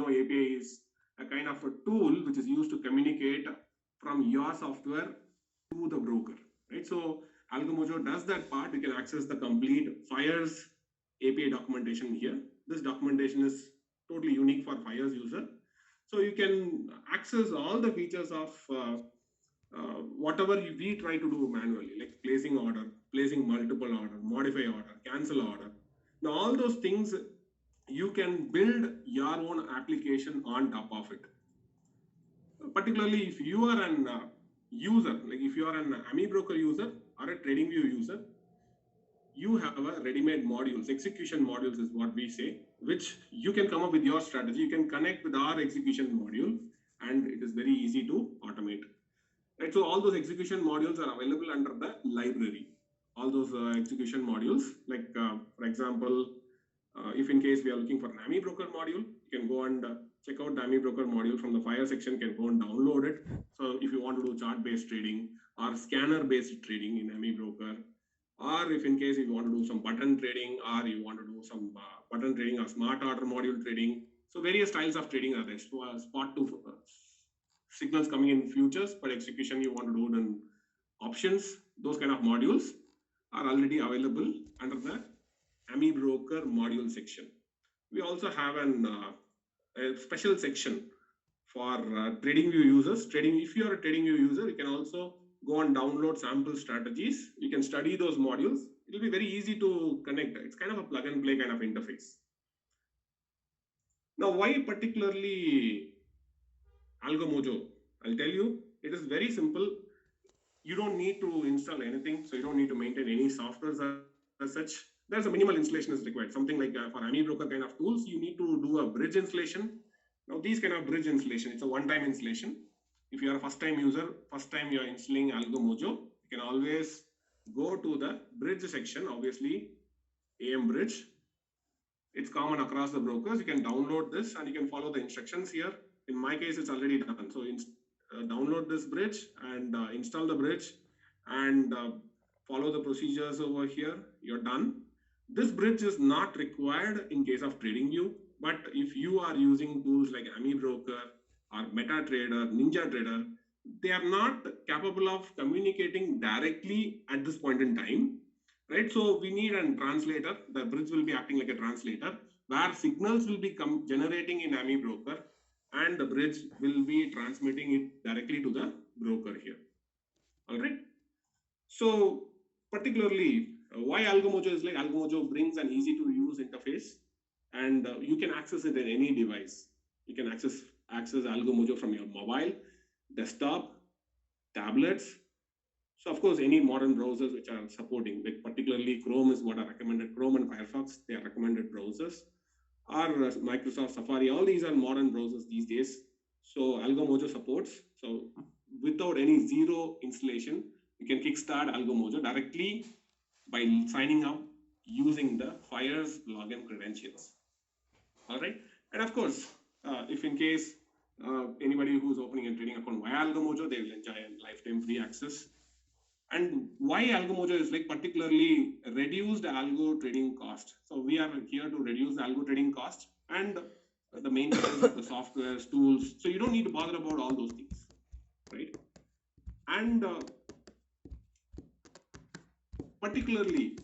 API is a kind of a tool which is used to communicate from your software to the broker, right? So Algomojo does that part. You can access the complete FIRES API documentation here. This documentation is totally unique for FIRES user. So you can access all the features of whatever we try to do manually, like placing order, placing multiple order, modify order, cancel order. Now all those things, you can build your own application on top of it. Particularly if you are an user, like if you are an AmiBroker user or a TradingView user, you have a ready-made modules. Execution modules is what we say, which you can come up with your strategy. You can connect with our execution module, and it is very easy to automate. Right, so all those execution modules are available under the library. All those execution modules, like for example, if in case we are looking for an AmiBroker module, you can go and check out the AmiBroker module from the FIRE section. You can go and download it. So if you want to do chart-based trading or scanner-based trading in AmiBroker, or if in case you want to do some button trading, or you want to do some button trading or smart order module trading, so various styles of trading are there. So spot to signals coming in futures, but execution you want to do it in options, those kind of modules are already available under the AmiBroker module section. We also have a special section for TradingView users. If you are a TradingView user, you can also go and download sample strategies. You can study those modules. It will be very easy to connect. It's kind of a plug and play kind of interface. Now, why particularly Algomojo? I'll tell you, it is very simple. You don't need to install anything, so you don't need to maintain any softwares as such. There's a minimal installation is required. Something like for AmiBroker kind of tools, you need to do a bridge installation. Now, these kind of bridge installation, it's a one-time installation. If you are a first-time user, first time you are installing Algomojo, you can always go to the bridge section, obviously, AM bridge. It's common across the brokers. You can download this and you can follow the instructions here. In my case, it's already done. So download this bridge and install the bridge and follow the procedures over here. You're done. This bridge is not required in case of TradingView, but if you are using tools like AmiBroker or MetaTrader, NinjaTrader, they are not capable of communicating directly at this point in time, right? So we need a translator. The bridge will be acting like a translator where signals will be generating in AmiBroker and the bridge will be transmitting it directly to the broker here. All right. So particularly why Algomojo is like Algomojo brings an easy to use interface and you can access it in any device. You can access Algomojo from your mobile, desktop, tablets. So of course, any modern browsers which are supporting, like particularly Chrome is what are recommended. Chrome and Firefox, they are recommended browsers. Or Microsoft Safari, all these are modern browsers these days. So Algomojo supports. So without any zero installation, you can kickstart Algomojo directly by signing up using the FIRES login credentials. All right. And of course, if in case anybody who's opening a trading account via Algomojo, they will enjoy a lifetime free access. And why Algomojo is like particularly reduced algo trading cost. So we are here to reduce the algo trading cost and the maintenance of the software tools. So you don't need to bother about all those things, right? And particularly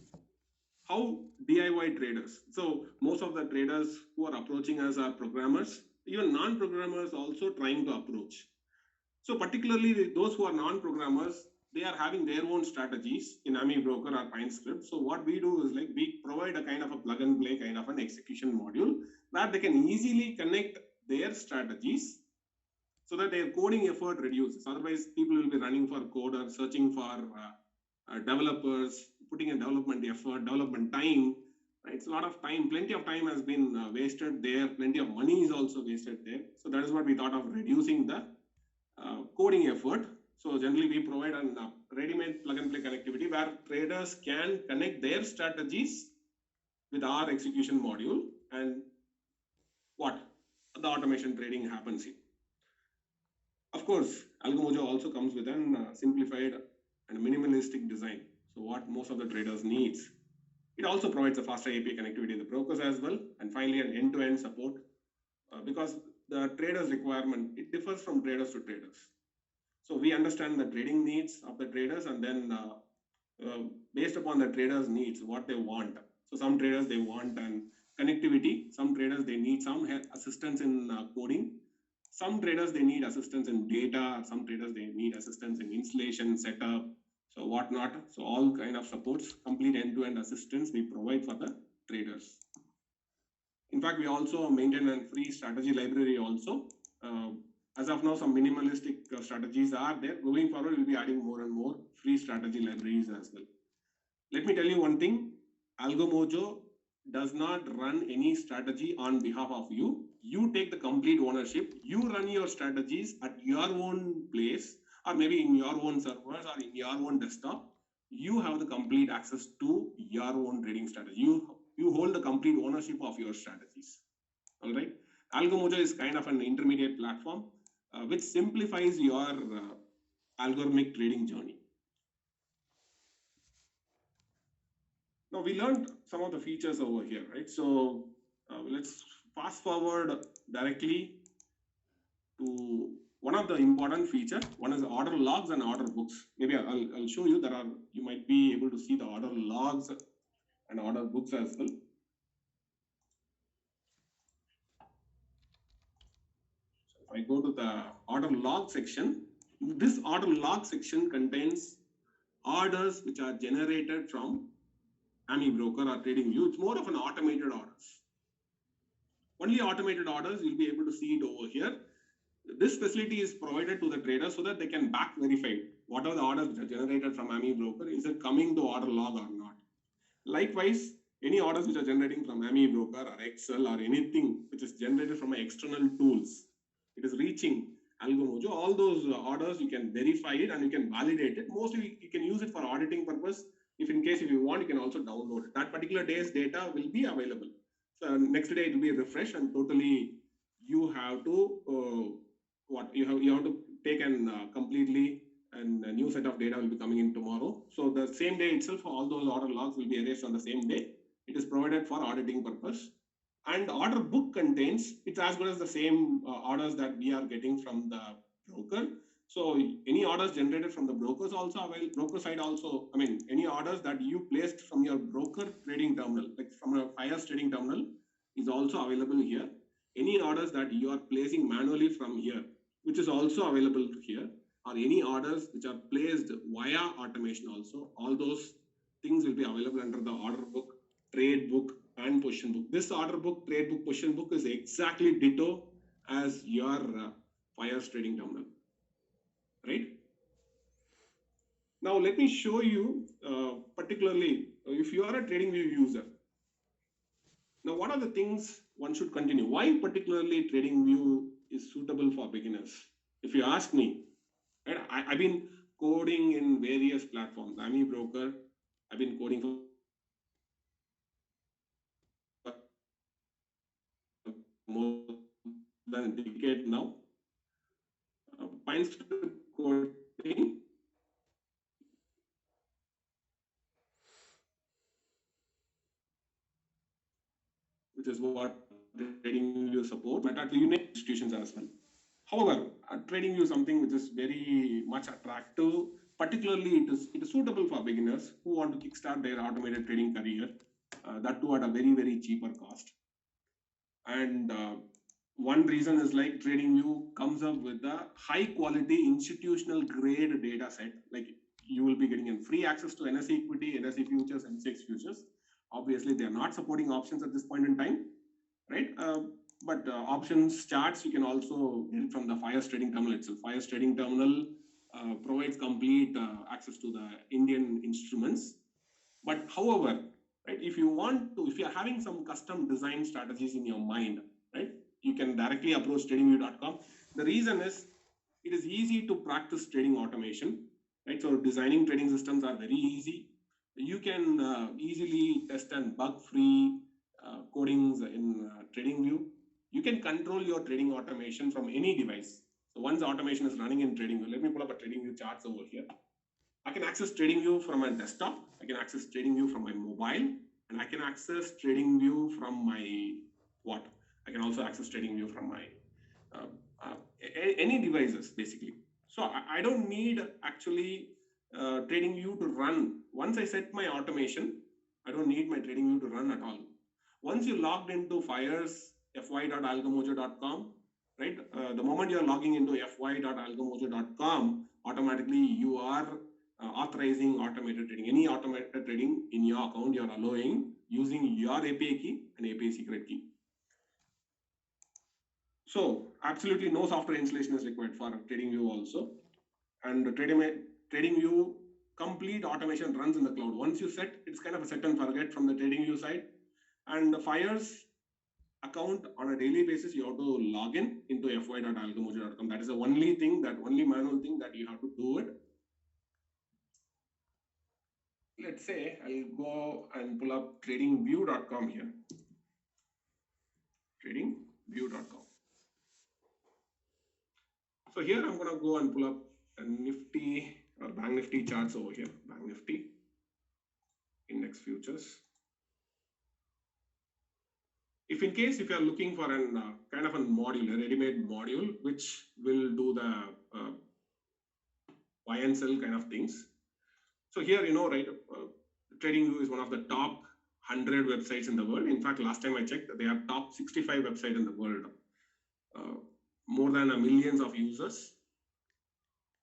how DIY traders. So most of the traders who are approaching us are programmers, even non-programmers also trying to approach. So particularly those who are non-programmers, they are having their own strategies in AmiBroker or PineScript. So what we do is like we provide a kind of a plug and play kind of an execution module where they can easily connect their strategies so that their coding effort reduces. Otherwise, people will be running for coders, searching for developers, putting in development effort, development time. Right? It's a lot of time. Plenty of time has been wasted there. Plenty of money is also wasted there. So that is what we thought of reducing the coding effort. So generally we provide a ready-made plug-and-play connectivity where traders can connect their strategies with our execution module and what? The automation trading happens here. Of course, Algomojo also comes with a simplified and minimalistic design. So what most of the traders needs. It also provides a faster API connectivity to the brokers as well. And finally, an end-to-end support because the trader's requirement, it differs from traders to traders. So we understand the trading needs of the traders, and then based upon the traders' needs, what they want. So some traders, they want an connectivity. Some traders, they need some assistance in coding. Some traders, they need assistance in data. Some traders, they need assistance in installation, setup, so whatnot. So all kind of supports, complete end-to-end assistance we provide for the traders. In fact, we also maintain a free strategy library also. As of now, some minimalistic strategies are there. Going forward, we'll be adding more and more free strategy libraries as well. Let me tell you one thing, AlgoMojo does not run any strategy on behalf of you. You take the complete ownership. You run your strategies at your own place, or maybe in your own servers or in your own desktop. You have the complete access to your own trading strategy. You hold the complete ownership of your strategies. All right. AlgoMojo is kind of an intermediate platform which simplifies your algorithmic trading journey. Now we learned some of the features over here, right? So let's fast forward directly to one of the important feature. One is order logs and order books. Maybe I'll show you. You might be able to see the order logs and order books as well. So if I go to the order log section, this order log section contains orders which are generated from AmiBroker or TradingView. It's more of an automated orders. Only automated orders, you'll be able to see it over here. This facility is provided to the traders so that they can back verify what are the orders which are generated from AmiBroker. Is it coming to order log or not? Likewise, any orders which are generating from AmiBroker or Excel or anything which is generated from external tools, it is reaching AlgoMojo. All those orders, you can verify it and you can validate it. Mostly, you can use it for auditing purpose. If you want, you can also download it. That particular day's data will be available. So next day it will be refreshed, and totally you have to you have to take and completely, and a new set of data will be coming in tomorrow. So the same day itself, all those order logs will be erased on the same day. It is provided for auditing purpose. And order book contains, it's as good as the same orders that we are getting from the broker. So any orders generated from the brokers also available, broker side also, I mean, any orders that you placed from your broker trading terminal, like from a FIRES trading terminal, is also available here. Any orders that you are placing manually from here, which is also available here, or any orders which are placed via automation also, all those things will be available under the order book, trade book, and position book. This order book, trade book, position book is exactly ditto as your FIRES trading terminal, right? Now let me show you particularly if you are a TradingView user. Now what are the things one should continue? Why particularly TradingView is suitable for beginners? If you ask me, right, I've been coding in various platforms. AmiBroker, I've been coding for more than a decade now. PineScript coding, which is what TradingView support, but at unique institutions as well. However, TradingView is something which is very much attractive. Particularly, it is suitable for beginners who want to kickstart their automated trading career. That too at a very cheaper cost. And one reason is like TradingView comes up with a high quality institutional grade data set. Like you will be getting in free access to NSE equity, NSE futures, MCX futures. Obviously, they are not supporting options at this point in time, right? But options charts you can also get from the FIRES trading terminal itself. FIRES trading terminal provides complete access to the Indian instruments. But however, right, if you are having some custom design strategies in your mind, right, you can directly approach tradingview.com. The reason is it is easy to practice trading automation, right? So designing trading systems are very easy. You can easily test and bug-free codings in TradingView. You can control your trading automation from any device. So once the automation is running in TradingView, let me pull up a TradingView charts over here. I can access TradingView from my desktop. I can access TradingView from my mobile, and I can access TradingView from my I can also access TradingView from my any devices basically. So I don't need actually TradingView to run. Once I set my automation, I don't need my TradingView to run at all. Once you logged into Fires fy.algomojo.com, right? The moment you're logging into fy.algomojo.com, automatically you are authorizing automated trading. Any automated trading in your account, you're allowing using your API key and API secret key. So absolutely no software installation is required for TradingView also. And TradingView complete automation runs in the cloud. Once you set, it's kind of a set and forget from the TradingView side. And the Fires account on a daily basis, you have to log in into fy.algomojo.com. That is the only thing, that only manual thing that you have to do it. Let's say I'll go and pull up tradingview.com here. Tradingview.com. So here I'm going to go and pull up a Nifty or Bank Nifty charts over here. Bank Nifty index futures. If in case if you are looking for an kind of a module, a ready-made module, which will do the buy and sell kind of things. So here, you know, right, TradingView is one of the top 100 websites in the world. In fact, last time I checked, they are top 65 website in the world. More than millions of users.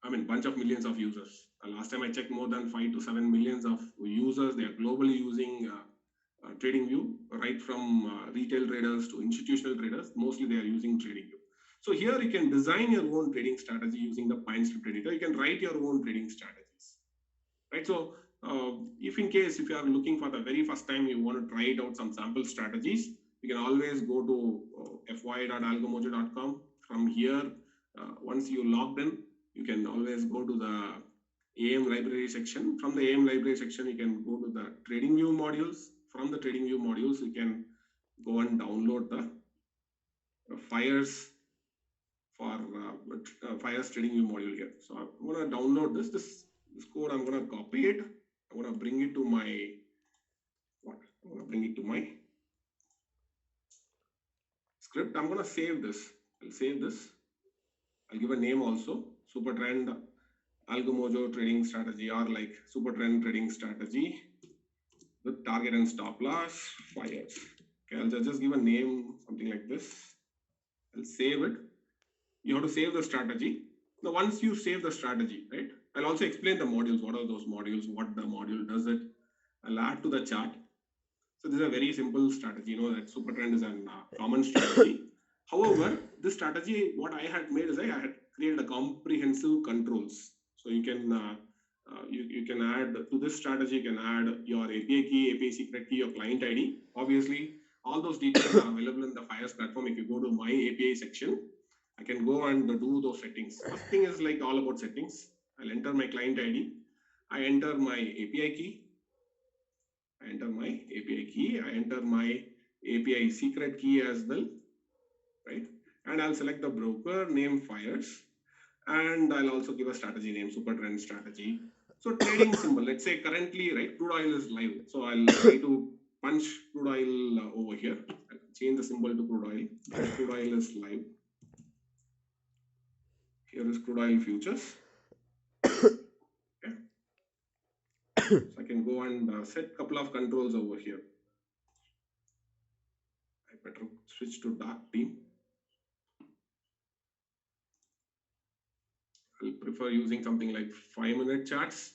I mean, bunch of millions of users. Last time I checked, more than 5 to 7 millions of users. They are globally using TradingView, right from retail traders to institutional traders. Mostly they are using TradingView. So here you can design your own trading strategy using the PineScript editor. You can write your own trading strategies, right? So if in case if you are looking for the very first time, you want to try it out some sample strategies, you can always go to fy.algomojo.com. From here, once you logged in, you can always go to the AM library section. From the AM library section, you can go to the TradingView modules. From the TradingView modules, you can go and download the Fires for Fires TradingView module here. So I'm going to download this code. I'm going to copy it. I'm going to bring it to my script. I'm going to save this. I'll save this. I'll give a name also. Supertrend Algomojo trading strategy, or like Supertrend trading strategy with target and stop loss Fires. Okay, I'll just give a name, something like this. I'll save it. You have to save the strategy. Now, once you save the strategy, right? I'll also explain the modules. What are those modules? What the module does it? I'll add to the chart. So this is a very simple strategy. You know that Supertrend is a common strategy. However, this strategy, what I had made is I had created a comprehensive controls. So you can you can add to this strategy. You can add your API key, API secret key, your client ID. Obviously, all those details are available in the Fires platform. If you go to my API section, I can go and do those settings. First thing is like all about settings. I'll enter my client ID. I enter my API key. I enter my API key. I enter my API secret key as well, right? And I'll select the broker name Fires, and I'll also give a strategy name Supertrend strategy. So trading symbol. Let's say currently, right, crude oil is live. So I'll try to punch crude oil over here. I'll change the symbol to crude oil. Crude oil is live. Here is crude oil futures. Okay. So I can go and set a couple of controls over here. I better switch to dark theme. I'll prefer using something like 5-minute charts.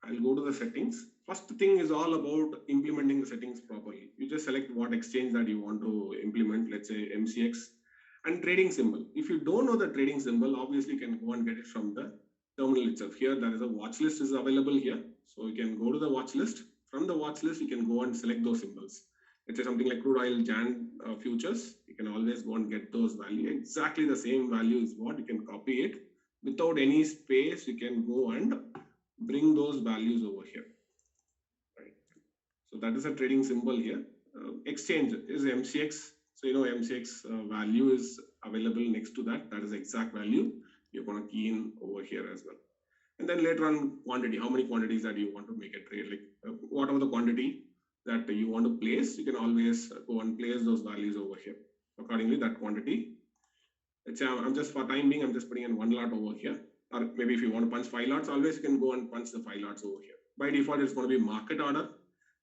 I'll go to the settings. First thing is all about implementing the settings properly. You just select what exchange that you want to implement, let's say MCX, and trading symbol. If you don't know the trading symbol, obviously you can go and get it from the terminal itself. Here there is a watch list is available here. So you can go to the watch list. From the watch list, you can go and select those symbols. Let's say something like crude oil Jan futures. You can always go and get those values. Exactly the same value is what you can copy it without any space. You can go and bring those values over here, right? So that is a trading symbol here. Exchange is MCX. So you know MCX value is available next to that. That is the exact value. You're going to key in over here as well. And then later on quantity, how many quantities that you want to make a trade, like whatever the quantity that you want to place, you can always go and place those values over here. Accordingly, that quantity. Let's say I'm just for time being, I'm just putting in 1 lot over here. Or maybe if you want to punch 5 lots, always you can go and punch the 5 lots over here. By default, it's going to be market order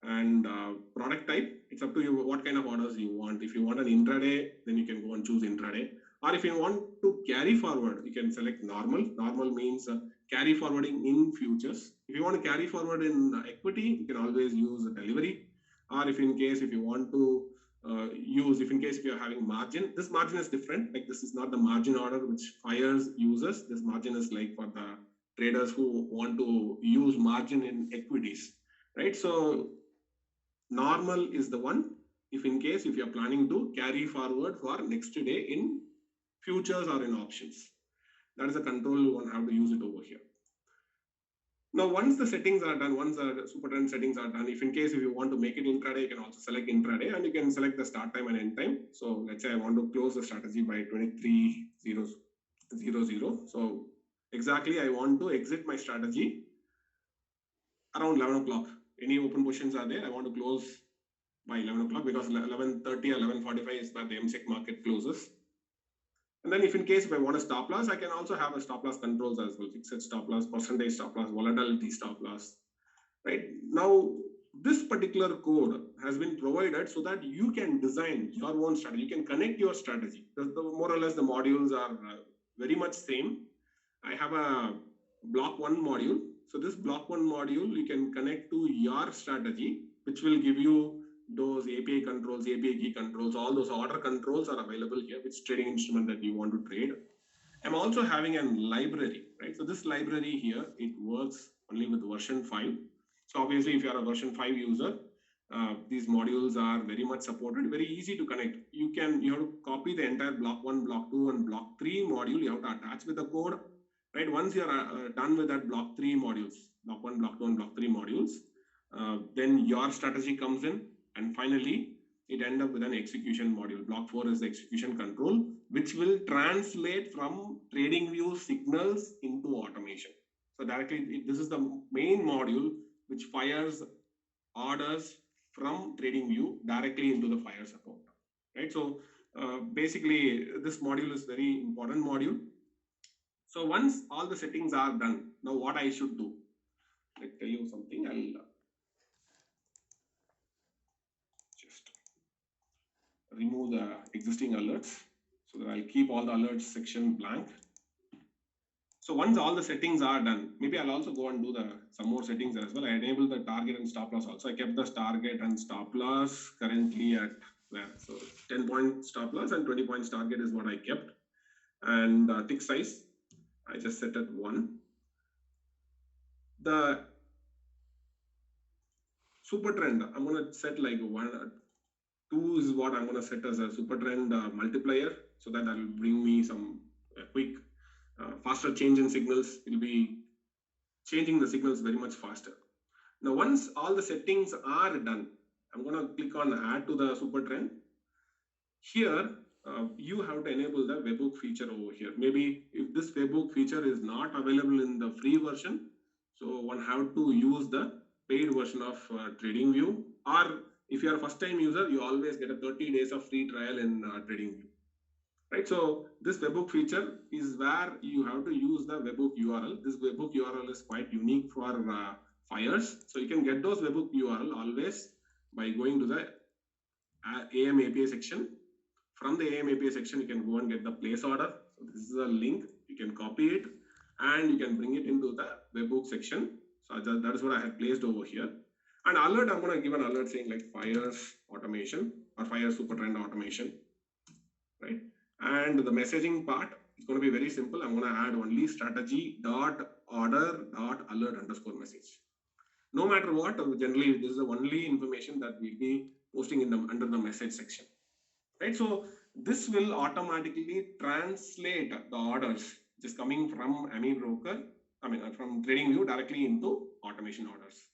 and product type. It's up to you what kind of orders you want. If you want an intraday, then you can go and choose intraday. Or if you want to carry forward, you can select normal. Normal means carry forwarding in futures. If you want to carry forward in equity, you can always use a delivery. Or if you want to if in case if you're having margin, this margin is different. Like this is not the margin order which Fires uses. This margin is like for the traders who want to use margin in equities, right? So normal is the one if you're planning to carry forward for next day in futures or in options. That is a control you want to have to use it over here. Now, once the settings are done, once the super trend settings are done, if you want to make it intraday, you can also select intraday and you can select the start time and end time. So let's say I want to close the strategy by 23:00. So exactly I want to exit my strategy around 11 o'clock. Any open positions are there, I want to close by 11 o'clock because 11:30 or 11:45 is when the MSEC market closes. And then if I want a stop loss, I can also have a stop loss controls as well. Fixed stop loss, percentage stop loss, volatility stop loss. Right now, this particular code has been provided so that you can design your own strategy. You can connect your strategy. More or less the modules are very much same. I have a block 1 module. So this block 1 module, you can connect to your strategy, which will give you those API controls, API key controls, all those order controls are available here, which trading instrument that you want to trade. I'm also having a library, right? So this library here, it works only with version 5. So obviously, if you are a version 5 user, these modules are very much supported, very easy to connect. You have to copy the entire block 1, block 2, and block 3 module. You have to attach with the code, right? Once you are done with that block 3 modules, block 1, block 2, and block 3 modules, then your strategy comes in. And finally, it ends up with an execution module. Block 4 is the execution control, which will translate from TradingView signals into automation. So directly, this is the main module which fires orders from TradingView directly into the Fires account. Right. So basically, this module is very important module. So once all the settings are done, now what I should do? I'll tell you something. I'll remove the existing alerts so that I'll keep all the alerts section blank. So once all the settings are done, maybe I'll also go and do some more settings as well. I enable the target and stop loss also. I kept the target and stop loss currently at where? So 10-point stop loss and 20 points target is what I kept. And tick size, I just set at 1. The super trend, I'm going to set like 1. 2 is what I'm going to set as a super trend multiplier, so that will bring me some quick, faster change in signals. It will be changing the signals very much faster. Now, once all the settings are done, I'm going to click on add to the super trend. Here, you have to enable the webhook feature over here. Maybe if this webhook feature is not available in the free version, so one have to use the paid version of TradingView, or if you are a first-time user, you always get a 30 days of free trial in TradingView, right? So this webhook feature is where you have to use the webhook URL. This webhook URL is quite unique for Fires. So you can get those webhook URL always by going to the AM API section. From the AM API section, you can go and get the place order. So this is a link. You can copy it and you can bring it into the webhook section. So that is what I have placed over here. And alert, I'm going to give an alert saying like Fires automation or Fires super trend automation, right? And the messaging part is going to be very simple. I'm going to add only strategy.order.alert_message. No matter what, generally this is the only information that we'll be posting in under the message section, right? So this will automatically translate the orders just coming from AMI broker, from TradingView directly into automation orders.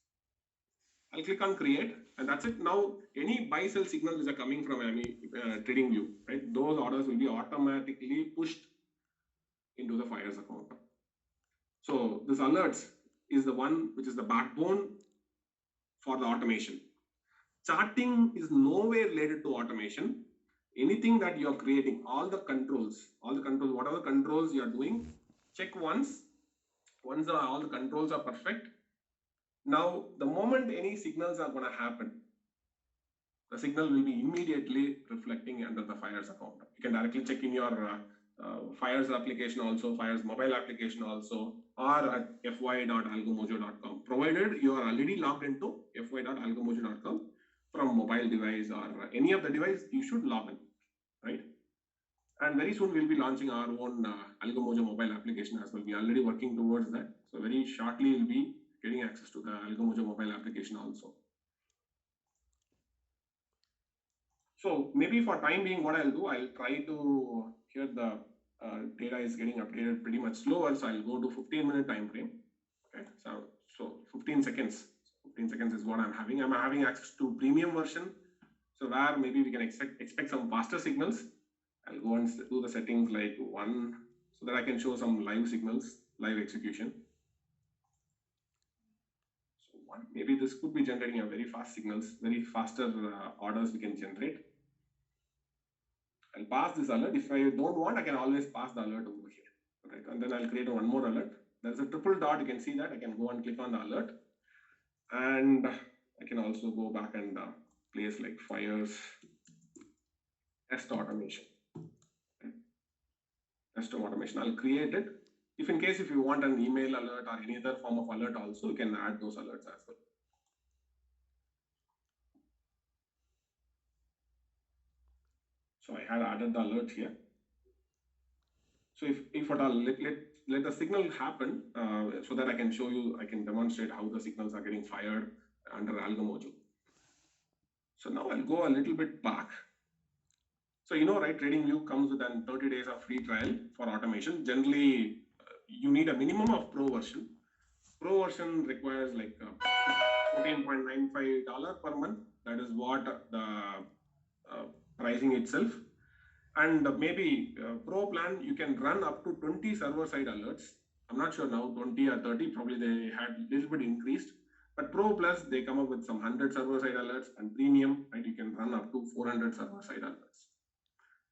I'll click on create and that's it. Now, any buy sell signals which are coming from TradingView, right? Those orders will be automatically pushed into the Fires account. So this alerts is the one which is the backbone for the automation. Charting is nowhere related to automation. Anything that you're creating, all the controls, whatever controls you're doing, check once. Once all the controls are perfect, now the moment any signals are going to happen, the signal will be immediately reflecting under the Fires account. You can directly check in your Fires application also, Fires mobile application also, or at fy.algomojo.com. Provided you are already logged into fy.algomojo.com from mobile device or any of the device, you should log in, right? And very soon we'll be launching our own Algomojo mobile application as well. We are already working towards that. So very shortly we'll be getting access to the Algomojo mobile application also. So maybe for time being, what I'll do, I'll try to, here the data is getting updated pretty much slower. So I'll go to 15-minute time frame. Okay, so 15 seconds. 15 seconds is what I'm having. I'm having access to premium version. So where maybe we can expect some faster signals. I'll go and do the settings like 1 so that I can show some live signals, live execution. So 1, maybe this could be generating a very fast signals, very faster orders we can generate. I'll pass this alert. If I don't want, I can always pass the alert over here. Right? And then I'll create one more alert. There's a triple dot. You can see that. I can go and click on the alert. And I can also go back and place like Fires test automation. Test automation. I'll create it. If in case if you want an email alert or any other form of alert also, you can add those alerts as well. So I had added the alert here. So if at all, let the signal happen so that I can show you, I can demonstrate how the signals are getting fired under Algomojo. So now I'll go a little bit back. So you know, right, TradingView comes with a 30 days of free trial for automation. Generally, you need a minimum of Pro version. Pro version requires like $14.95 per month. That is what the pricing itself. And maybe Pro plan, you can run up to 20 server-side alerts. I'm not sure now, 20 or 30, probably they had a little bit increased. But Pro Plus, they come up with some 100 server-side alerts, and Premium, right, you can run up to 400 server-side alerts.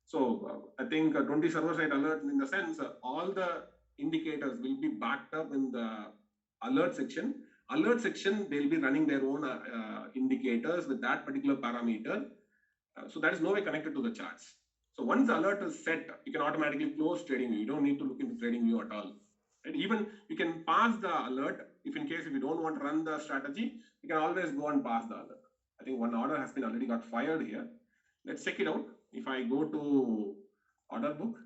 So I think 20 server-side alerts in the sense, all the indicators will be backed up in the alert section. Alert section, they'll be running their own indicators with that particular parameter. So that is no way connected to the charts. So once the alert is set, you can automatically close TradingView. You don't need to look into TradingView at all. And even you can pass the alert. If in case if you don't want to run the strategy, you can always go and pass the alert. I think one order has been already got fired here. Let's check it out. If I go to order book,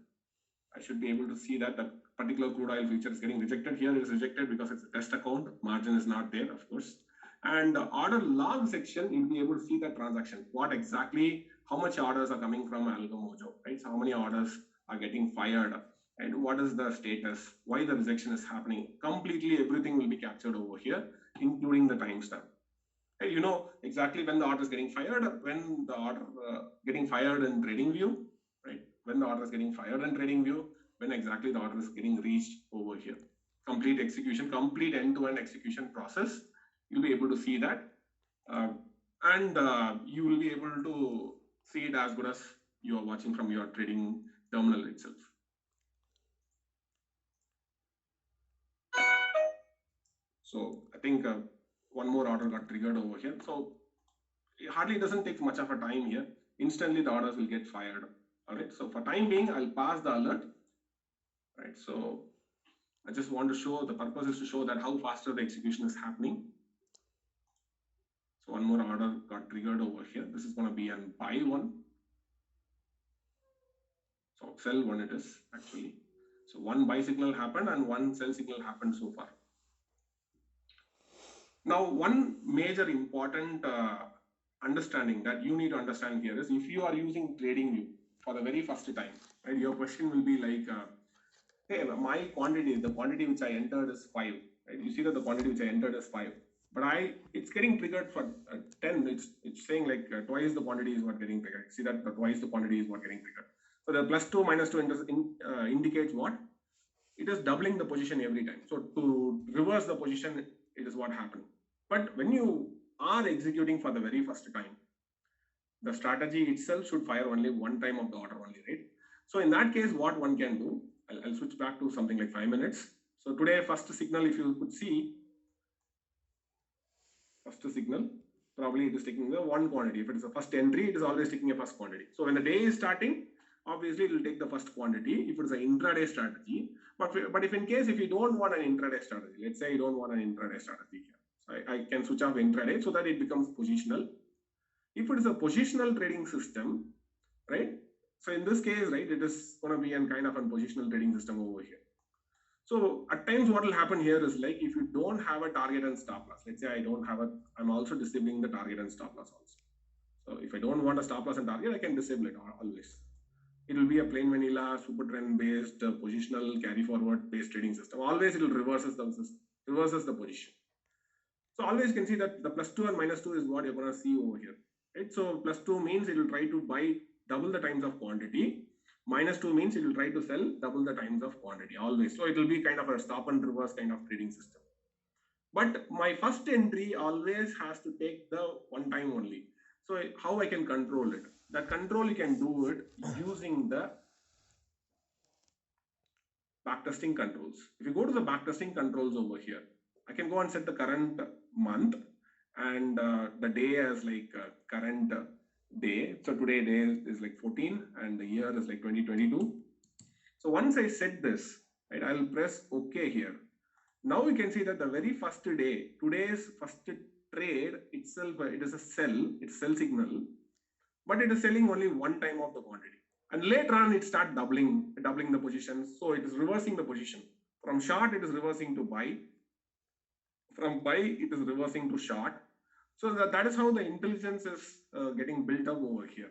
I should be able to see that the particular crude oil future is getting rejected. Here it is rejected because it's a test account. Margin is not there, of course. And the order log section, you'll be able to see the transaction. What exactly, how much orders are coming from Algomojo, right? So how many orders are getting fired, and what is the status, why the rejection is happening. Completely everything will be captured over here, including the timestamp. Right? You know exactly when the order is getting fired, when the order getting fired in TradingView, right? When the order is getting fired in TradingView, when exactly the order is getting reached over here. Complete execution, complete end-to-end execution process. You'll be able to see that, and you will be able to see it as good as you are watching from your trading terminal itself. So I think one more order got triggered over here. So it hardly doesn't take much of a time here. Instantly the orders will get fired. All right. So for time being, I'll pass the alert. Right. So I just want to show, the purpose is to show that how faster the execution is happening. So one more order got triggered over here. This is going to be an buy one. So sell one it is actually. So one buy signal happened and one sell signal happened so far. Now, one major important understanding that you need to understand here is, if you are using TradingView for the very first time, right, your question will be like, hey, my quantity, the quantity which I entered is 5, right? You see that the quantity which I entered is 5, but it's getting triggered for 10. It's saying like twice the quantity is what getting triggered. See that twice the quantity is what getting triggered. So the +2 -2 indicates what? It is doubling the position every time. So to reverse the position, it is what happened. But when you are executing for the very first time, the strategy itself should fire only one time of the order only, right? So in that case, what one can do, I'll switch back to something like 5 minutes. So today, first signal, if you could see, first signal, probably it is taking the one quantity. If it is a first entry, it is always taking a first quantity. So when the day is starting, obviously it will take the first quantity if it is an intraday strategy. But if in case if you don't want an intraday strategy, let's say you don't want an intraday strategy here, so I can switch off intraday so that it becomes positional. If it is a positional trading system, right? So in this case, right, it is going to be a kind of a positional trading system over here. So at times what will happen here is like if you don't have a target and stop loss, let's say I don't have a, I'm also disabling the target and stop loss also. So if I don't want a stop loss and target, I can disable it always. It will be a plain vanilla super trend based positional carry forward based trading system. Always it will reverses the position. So always you can see that the +2 and -2 is what you're going to see over here, right? So +2 means it will try to buy double the times of quantity. -2 means it will try to sell double the times of quantity always. So it will be kind of a stop and reverse kind of trading system. But my first entry always has to take the one time only. So how I can control it? That control you can do it using the backtesting controls. If you go to the backtesting controls over here, I can go and set the current month and the day as like current day. So today day is like 14 and the year is like 2022. So once I set this, right, I'll press OK here. Now you can see that the very first day, today's first trade itself, it is a sell, it's sell signal, but it is selling only one time of the quantity. And later on, it starts doubling the position. So it is reversing the position. From short, it is reversing to buy. From buy, it is reversing to short. So that is how the intelligence is getting built up over here.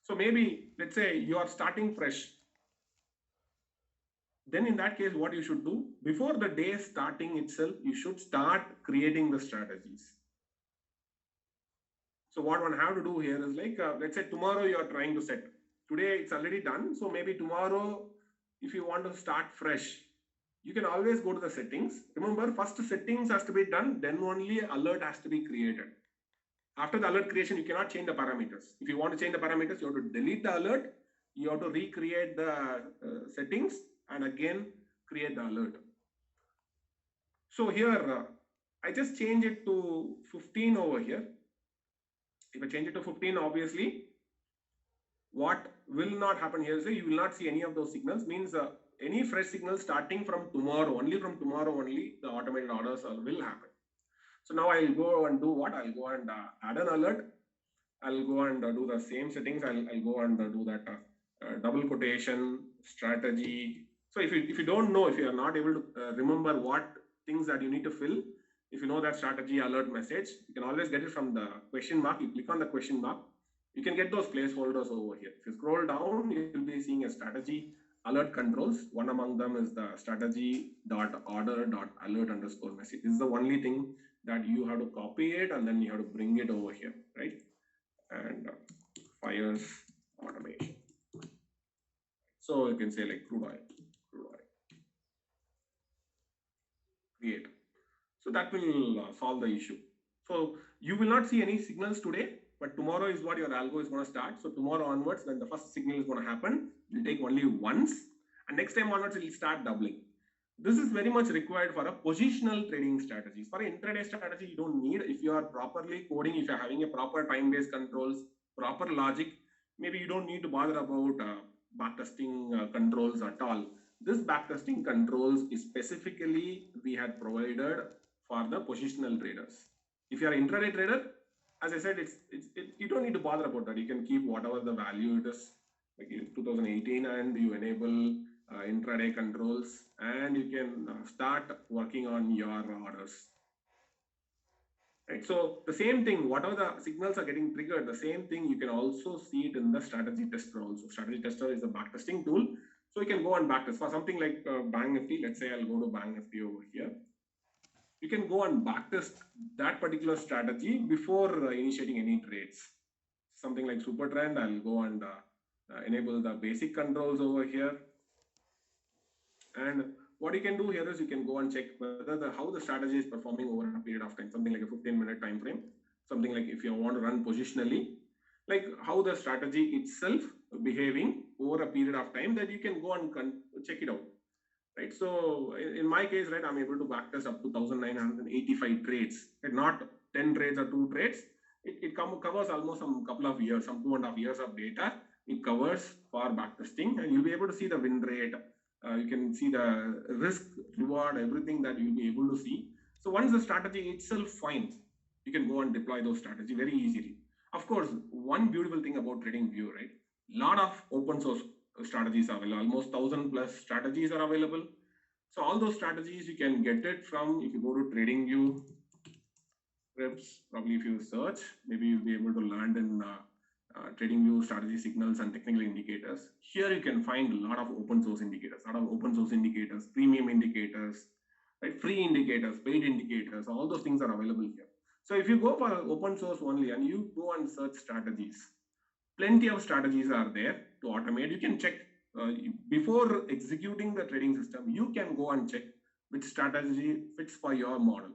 So maybe, let's say you are starting fresh. Then in that case, what you should do, before the day starting itself, you should start creating the strategies. So what one have to do here is like, let's say tomorrow you are trying to set. Today it's already done. So maybe tomorrow, if you want to start fresh, you can always go to the settings. Remember, first settings has to be done, then only alert has to be created. After the alert creation, you cannot change the parameters. If you want to change the parameters, you have to delete the alert, you have to recreate the settings and again create the alert. So here, I just change it to 15 over here. If I change it to 15, obviously, what will not happen here is you will not see any of those signals, means any fresh signal starting from tomorrow, only from tomorrow only, the automated orders will happen. So now I'll go and do what? I'll go and add an alert. I'll go and do the same settings. I'll go and do that double quotation strategy. So if you don't know, if you are not able to remember what things that you need to fill, if you know that strategy alert message, you can always get it from the question mark. You click on the question mark. You can get those placeholders over here. If you scroll down, you'll be seeing a strategy alert controls. One among them is the strategy.order.alert_message. This is the only thing that you have to copy it and then you have to bring it over here, right? And fires automation. So you can say like crude oil, create. So that will solve the issue. So you will not see any signals today, but tomorrow is what your algo is going to start. So tomorrow onwards, then the first signal is going to happen. It will take only once, and next time onwards, it will start doubling. This is very much required for a positional trading strategies. For an intraday strategy, you don't need. If you are properly coding, if you're having a proper time-based controls, proper logic, maybe you don't need to bother about backtesting controls at all. This backtesting controls is specifically we had provided for the positional traders. If you are an intraday trader, as I said, you don't need to bother about that. You can keep whatever the value it is, like 2018, and you enable intraday controls, and you can start working on your orders. Right. So the same thing, whatever the signals are getting triggered, the same thing you can also see it in the strategy tester also. Strategy tester is a backtesting tool. So you can go and backtest for something like Bank Nifty. Let's say I'll go to Bank Nifty over here. You can go and backtest that particular strategy before initiating any trades. Something like Super Trend, I'll go and enable the basic controls over here. And what you can do here is you can go and check whether how the strategy is performing over a period of time, something like a 15-minute time frame, something like if you want to run positionally, like how the strategy itself behaving over a period of time, that you can go and check it out, right? So in my case, right, I'm able to backtest up to 1985 trades, and not 10 trades or 2 trades. It covers almost some couple of years, some 2.5 years of data. It covers for backtesting, and you'll be able to see the win rate. You can see the risk, reward, everything that you'll be able to see. So once the strategy itself finds, you can go and deploy those strategy very easily. Of course, one beautiful thing about TradingView, right? Lot of open source strategies are available. Almost 1,000 plus strategies are available. So all those strategies you can get it from, if you go to TradingView scripts, probably if you search, maybe you'll be able to land in TradingView strategy signals and technical indicators. Here you can find a lot of open source indicators, premium indicators, right? Free indicators, paid indicators, all those things are available here. So if you go for open source only and you go and search strategies, plenty of strategies are there to automate. You can check before executing the trading system, you can go and check which strategy fits for your model,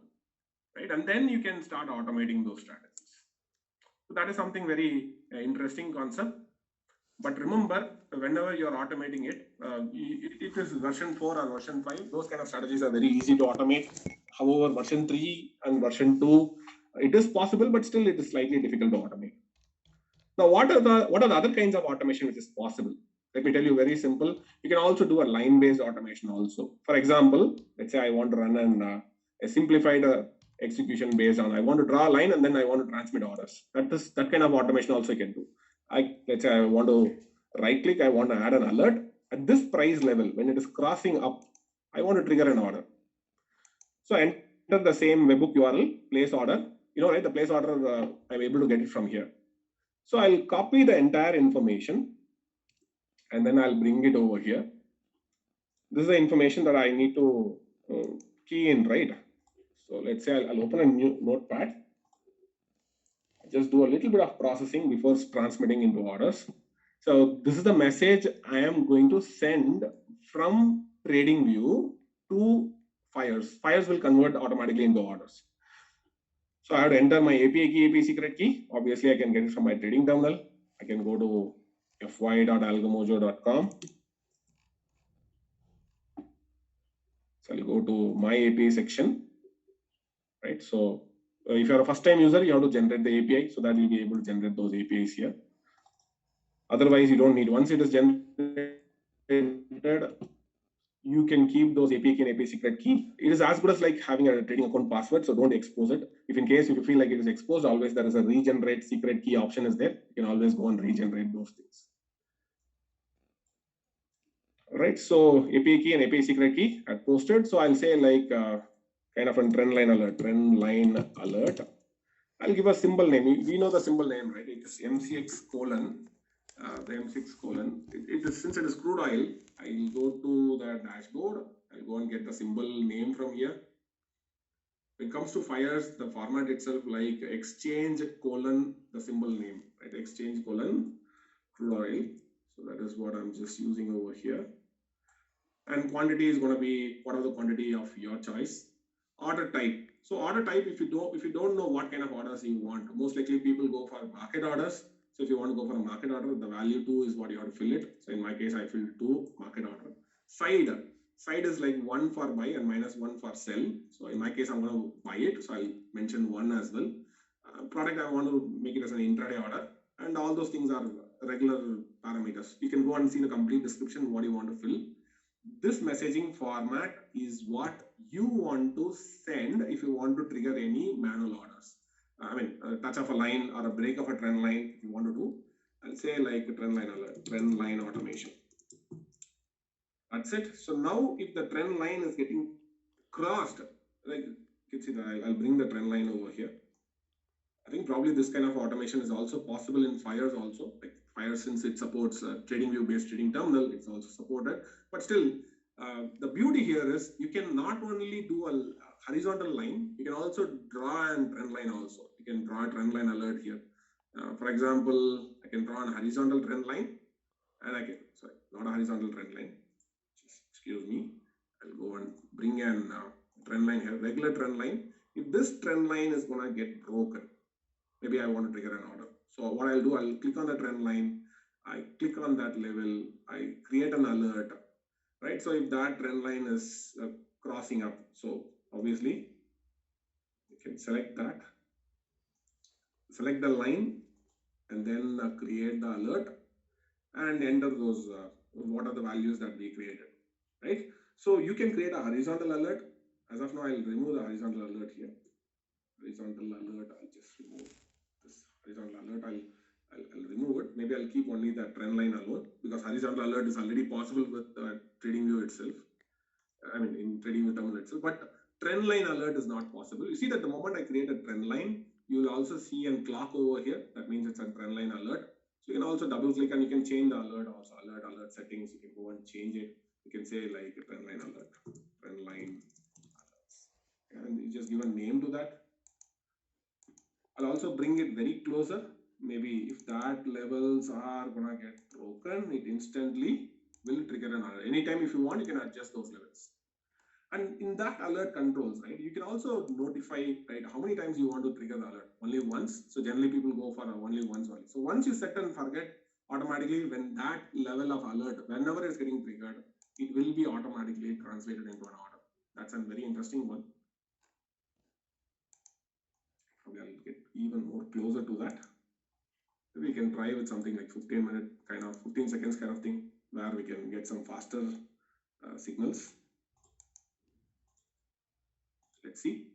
right? And then you can start automating those strategies. So that is something very interesting concept. But remember, whenever you're automating it, it is version 4 or version 5, those kind of strategies are very easy to automate. However, version 3 and version 2, it is possible, but still it is slightly difficult to automate. Now, what are the other kinds of automation which is possible? Let me tell you very simple. You can also do a line-based automation also. For example, let's say I want to run a simplified execution based on, I want to draw a line and then I want to transmit orders. That kind of automation also you can do. Let's say I want to right click, I want to add an alert. At this price level, when it is crossing up, I want to trigger an order. So enter the same webhook URL, place order. You know, right? The place order, I'm able to get it from here. So I'll copy the entire information and then I'll bring it over here. This is the information that I need to key in, right? So let's say I'll open a new notepad. Just do a little bit of processing before transmitting into orders. So this is the message I am going to send from TradingView to Fires. Fires will convert automatically into orders. So I have to enter my API key, API secret key. Obviously, I can get it from my trading terminal. I can go to fy.algomojo.com. So I'll go to my API section, right? So if you're a first-time user, you have to generate the API so that you'll be able to generate those APIs here. Otherwise, you don't need. Once it is generated, you can keep those API key and API secret key. It is as good as like having a trading account password, so don't expose it. If in case you feel like it is exposed, always there is a regenerate secret key option is there. You can always go and regenerate those things. Right, so API key and API secret key are posted. So I'll say like kind of a trend line alert. I'll give a symbol name. We know the symbol name, right? It is MCX colon. The M6 colon. Since it is crude oil, I'll go to the dashboard. I'll go and get the symbol name from here. When it comes to Fires, the format itself like exchange colon the symbol name, right? Exchange colon crude oil. So that is what I'm just using over here. And quantity is going to be whatever the quantity of your choice. Order type. So order type, if you don't know what kind of orders you want, most likely people go for market orders. So if you want to go for a market order, the value 2 is what you have to fill it. So in my case, I filled 2 market order. Side is like 1 for buy and -1 for sell. So in my case, I'm going to buy it. So I'll mention 1 as well. Product, I want to make it as an intraday order. And all those things are regular parameters. You can go and see the complete description, what you want to fill. This messaging format is what you want to send if you want to trigger any manual orders. I mean, a touch of a line or a break of a trend line if you want to do. I'll say like a trend line alert, trend line automation. That's it. So now if the trend line is getting crossed, like you can see that I'll bring the trend line over here. I think probably this kind of automation is also possible in Fires also. Like Fires, since it supports TradingView based trading terminal, it's also supported. But still, the beauty here is you can not only do a horizontal line, you can also draw a trend line also. You can draw a trend line alert here. For example, I can draw a horizontal trend line and I can, sorry, not a horizontal trend line. Just excuse me. I'll go and bring an trend line here, regular trend line. If this trend line is going to get broken, maybe I want to trigger an order. So what I'll do, I'll click on the trend line, I click on that level, I create an alert, right? So if that trend line is crossing up, so obviously you can select that, select the line, and then create the alert and enter those, what are the values that we created, right? So you can create a horizontal alert. As of now, I'll remove the horizontal alert here. Horizontal alert, I'll just remove this horizontal alert. I'll remove it. Maybe I'll keep only the trend line alone, because horizontal alert is already possible with TradingView itself. I mean, in TradingView terminal itself, but trend line alert is not possible. You see that the moment I create a trend line, you will also see a clock over here. That means it's a trend line alert. So you can also double click and you can change the alert, also alert settings. You can go and change it. You can say like a trend line alert, trend line alerts, and you just give a name to that. I'll also bring it very closer. Maybe if that levels are gonna get broken, it instantly will trigger an alert. Anytime if you want, you can adjust those levels. And in that alert controls, right, you can also notify, right, how many times you want to trigger the alert. Only once. So generally people go for only once only. So once you set and forget, automatically when that level of alert, whenever it's getting triggered, it will be automatically translated into an order. That's a very interesting one. I'll get even more closer to that. We can try with something like 15 seconds kind of thing, where we can get some faster signals. Let's see.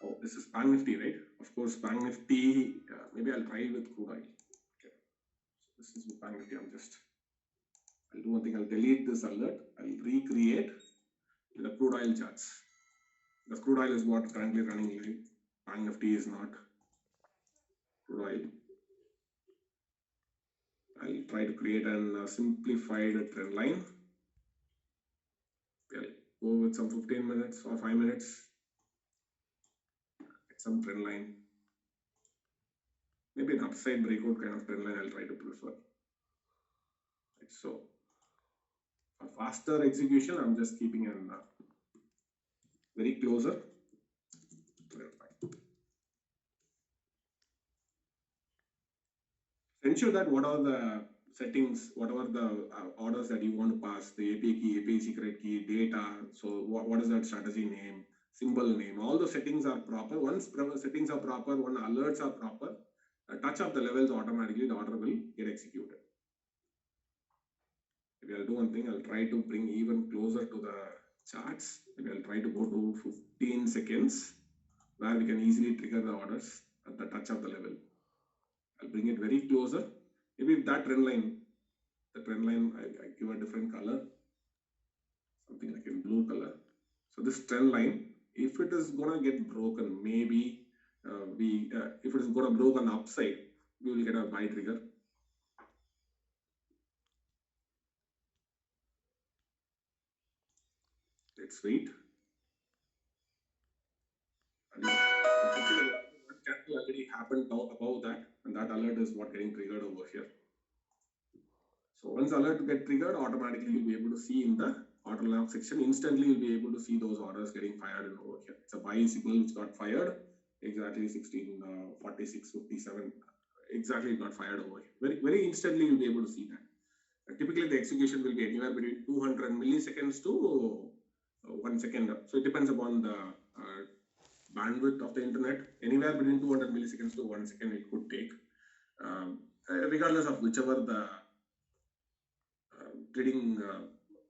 Oh, this is Bank Nifty, right? Of course, Bank Nifty, maybe I'll try with crude oil. Okay. So this is with Bank Nifty. I'll do one thing, I'll delete this alert. I'll recreate the crude oil charts. The crude oil is what currently running live. Bank Nifty is not crude oil. I'll try to create a simplified trend line. I'll go with some 15 minutes or 5 minutes. Get some trend line. Maybe an upside breakout kind of trend line I'll try to prefer. Right, so for faster execution, I'm just keeping an very closer. Ensure that what are the settings, whatever the orders that you want to pass, the API key, API secret key, data. So what is that strategy name, symbol name? All the settings are proper. Once settings are proper, when alerts are proper, touch of the levels automatically, the order will get executed. Maybe I'll do one thing. I'll try to bring even closer to the charts. Maybe I'll try to go to 15 seconds, where we can easily trigger the orders at the touch of the level. I'll bring it very closer. Maybe that trend line, the trend line, I give a different color, something like in blue color. So this trend line, if it is gonna get broken, maybe if it is gonna broke on the upside, we will get a buy trigger. Let's wait. Candle already happened above that, and that alert is what getting triggered over here. So once alert get triggered, automatically you'll be able to see in the order log section, instantly you'll be able to see those orders getting fired in over here. It's a buy signal which got fired exactly 16:46:57. Exactly it got fired over here. Very instantly you'll be able to see that. Typically the execution will be anywhere between 200 milliseconds to 1 second. So it depends upon the bandwidth of the internet. Anywhere between 200 milliseconds to 1 second it could take, regardless of whichever the trading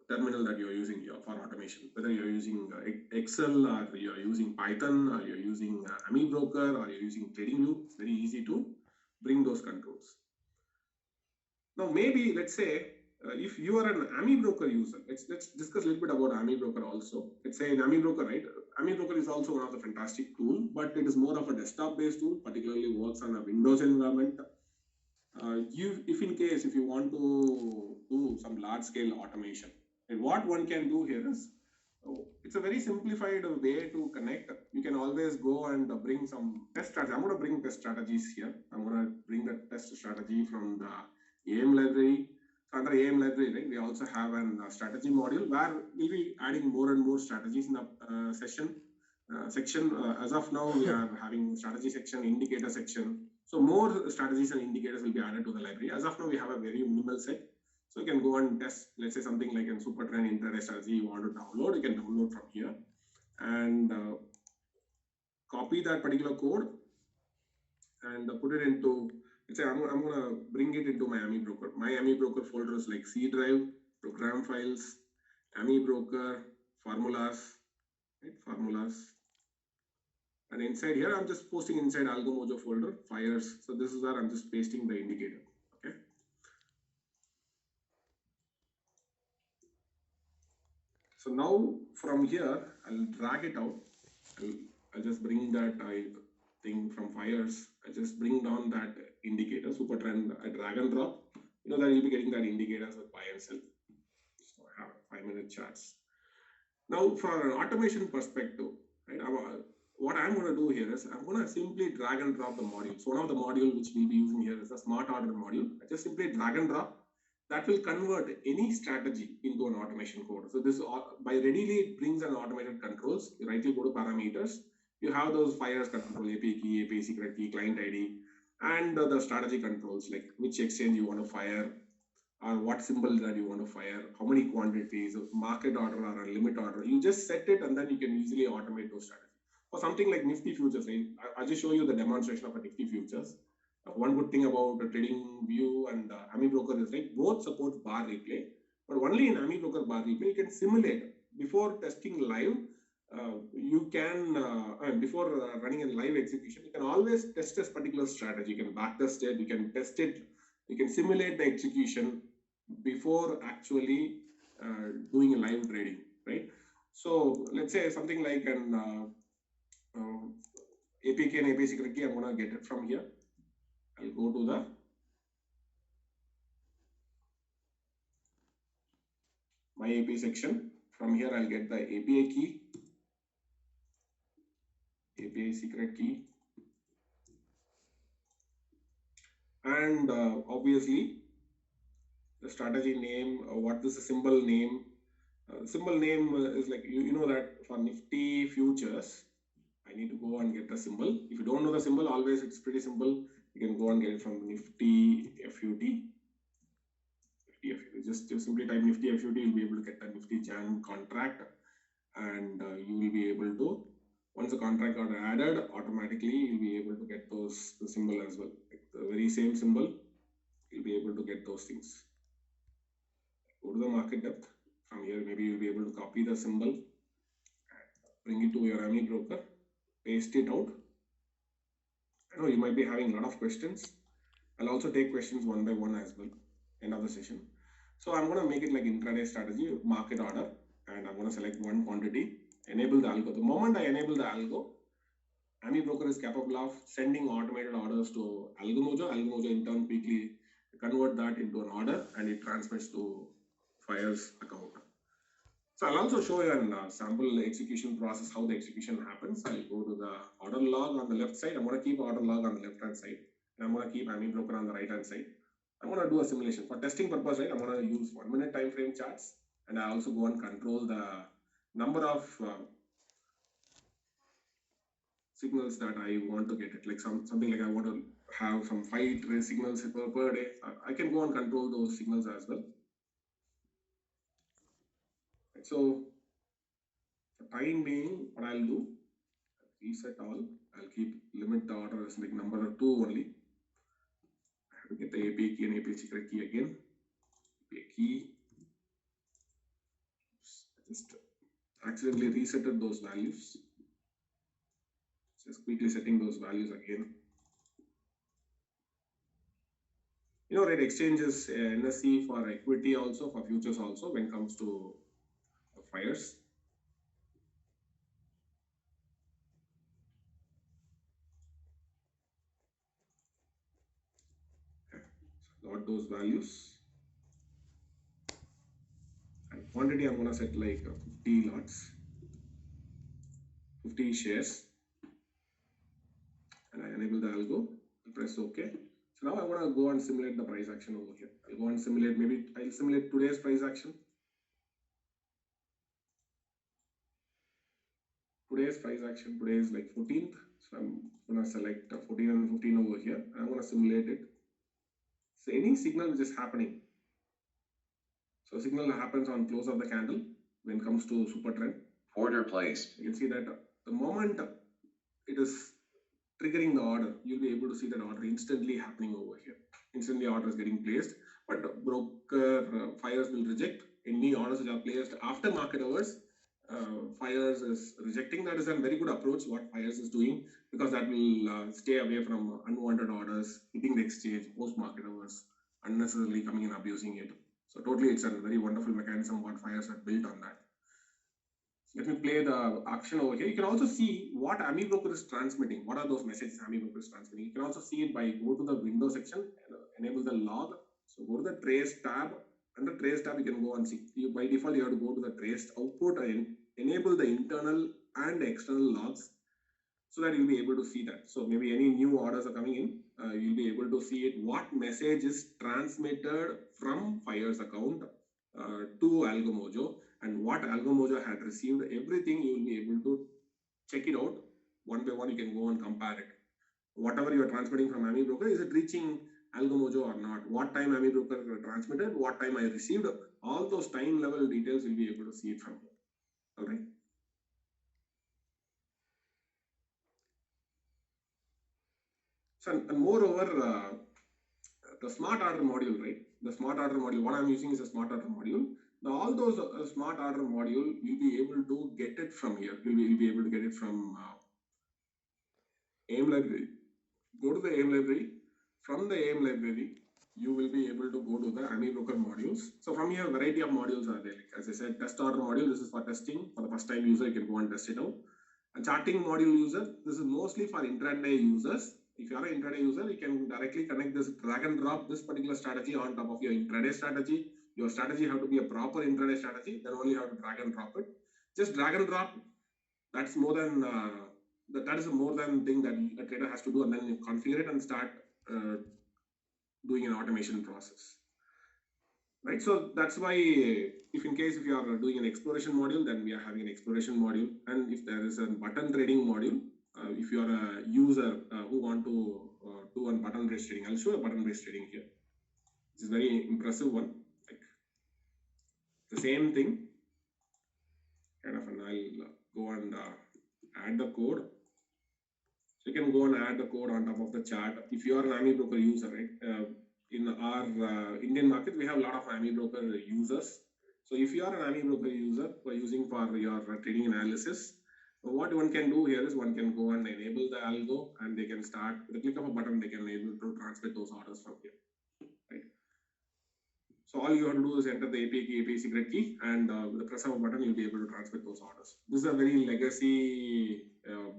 terminal that you're using here for automation, whether you're using Excel or you're using Python or you're using AmiBroker or you're using TradingView. It's very easy to bring those controls. Now maybe let's say if you are an AmiBroker user, let's discuss a little bit about AmiBroker also. Let's say in AmiBroker, right? AmiBroker is also one of the fantastic tool, but it is more of a desktop based tool, particularly works on a Windows environment. If in case if you want to do some large scale automation, and what one can do here is, it's a very simplified way to connect. You can always go and bring some test strategies. I'm going to bring test strategies here. I'm going to bring the test strategy from the AM library. under AM library, right, we also have an strategy module where we'll be adding more and more strategies in the section. As of now, we are having strategy section, indicator section. So more strategies and indicators will be added to the library. As of now, we have a very minimal set. So you can go and test, let's say something like a super trend intraday strategy you want to download, you can download from here and copy that particular code and put it into, let's say I'm going to bring it into my AMI Broker. My AMI Broker folder is like C drive, program files, AMI Broker, formulas, right? Formulas. And inside here, I'm just posting inside AlgoMojo folder, fires. So this is where I'm just pasting the indicator. Okay. So now from here, I'll drag it out. I'll just bring that thing from fires. I just bring down that indicator, super trend. I drag and drop. You know that you'll be getting that indicators with buy and sell. So I have 5-minute charts. Now, for an automation perspective, right? What I'm going to do here is I'm going to simply drag and drop the module. So one of the module which we'll be using here is the smart order module. I just simply drag and drop. That will convert any strategy into an automation code. So this by readily it brings an automated controls. You right click, go to parameters. You have those fires control, API key, API secret key, client ID, and the strategy controls like which exchange you want to fire, or what symbol that you want to fire, how many quantities, market order or a limit order. You just set it and then you can easily automate those strategies. For something like Nifty futures, I'll just show you the demonstration of a Nifty futures. One good thing about TradingView and AMI Broker is like both support bar replay, but only in AMI Broker bar replay you can simulate before testing live. You can before running a live execution, you can always test this particular strategy. You can back test it, you can test it, you can simulate the execution before actually doing a live trading, right? So let's say something like an APK and API secret key. I'm going to get it from here. I'll go to the my API section. From here, I'll get the API key, API secret key, and obviously the strategy name. What is the symbol name? Symbol name is like you know that for Nifty futures, I need to go and get the symbol. If you don't know the symbol, always it's pretty simple. You can go and get it from Nifty FUT. Just simply type Nifty FUT, you'll be able to get the Nifty Jan contract, and you will be able to, once the contract got added, automatically you'll be able to get the symbol as well. Like the very same symbol, you'll be able to get those things. Go to the market depth. From here, maybe you'll be able to copy the symbol, bring it to your AMI Broker, paste it out. I know you might be having a lot of questions. I'll also take questions one by one as well, end of the session. So I'm going to make it like intraday strategy, market order, and I'm going to select one quantity, enable the algo. The moment I enable the algo, AMI Broker is capable of sending automated orders to AlgoMojo. AlgoMojo in turn quickly convert that into an order and it transmits to Fire's account. So I'll also show you a sample execution process, how the execution happens. I'll go to the order log on the left side. I'm going to keep order log on the left hand side. And I'm going to keep AMI Broker on the right hand side. I'm going to do a simulation. For testing purpose, right, I'm going to use 1 minute time frame charts. And I also go and control the number of signals that I want to get it. Like something like I want to have some 5 signals per day. I can go and control those signals as well. So for time being, what I'll do, reset all. I'll keep limit the order as like number 2 only. I have to get the API key and API secret key again. API key. Just accidentally resetted those values. Just quickly setting those values again. You know, right, exchanges, NSE for equity also, for futures also, when it comes to fires. Got those values. And quantity, I'm going to set like 50 lots, 50 shares. And I enable the algo, press OK. So now I want to go and simulate the price action over here. I'll go and simulate, maybe I'll simulate today's price action. Today's price action, today is like 14th. So I'm going to select 14 and 15 over here. I'm going to simulate it. So any signal which is happening. So signal happens on close of the candle when it comes to super trend. Order placed. You can see that the moment it is triggering the order, you'll be able to see that order instantly happening over here. Instantly order is getting placed, but broker fires will reject any orders which are placed after market hours. Fires is rejecting. That is a very good approach what fires is doing, because that will stay away from unwanted orders hitting the exchange post market hours, unnecessarily coming and abusing it. So totally it's a very wonderful mechanism what fires have built on that. Let me play the action over here. You can also see what AmiBroker is transmitting. What are those messages AmiBroker is transmitting? You can also see it by go to the window section and enable the log. So go to the trace tab. Under trace tab, you can go and see. By default, you have to go to the traced output and enable the internal and external logs so that you'll be able to see that. So maybe any new orders are coming in, you'll be able to see it. What message is transmitted from Fire's account to AlgoMojo, and what AlgoMojo had received, everything you will be able to check it out one by one. You can go and compare it. Whatever you are transmitting from AmiBroker, is it reaching AlgoMojo or not? What time AmiBroker transmitted, what time I received, all those time level details you'll be able to see it from here. All right. So, and moreover, the smart order module, right? The smart order module, what I'm using is a smart order module. Now, all those smart order module, you'll be able to get it from here. You'll be able to get it from AIM library. Go to the AIM library. From the AIM library, you will be able to go to the AmiBroker modules. So from here, a variety of modules are there. Like, as I said, test order module, this is for testing. For the first time user, you can go and test it out. A charting module user, this is mostly for intraday users. If you are an intraday user, you can directly connect this, drag and drop this particular strategy on top of your intraday strategy. Your strategy have to be a proper intraday strategy, then only you have to drag and drop it. Just drag and drop, that's more than that is a more than thing that a trader has to do, and then you configure it and start doing an automation process. Right, so that's why if in case if you are doing an exploration module, then we are having an exploration module, and if there is a button trading module, if you are a user who want to do a button based trading, I'll show a button based trading here. This is very impressive one. Like the same thing, kind of, and I'll go and add the code. So you can go and add the code on top of the chart. If you are an AmiBroker user, right? In our Indian market, we have a lot of AmiBroker users. So if you are an AmiBroker user for using for your trading analysis, what one can do here is one can go and enable the algo, and they can start with the click of a button. They can able to transmit those orders from here. Right. So all you have to do is enter the API key, API secret key, and with the press of a button, you'll be able to transmit those orders. This is a very legacy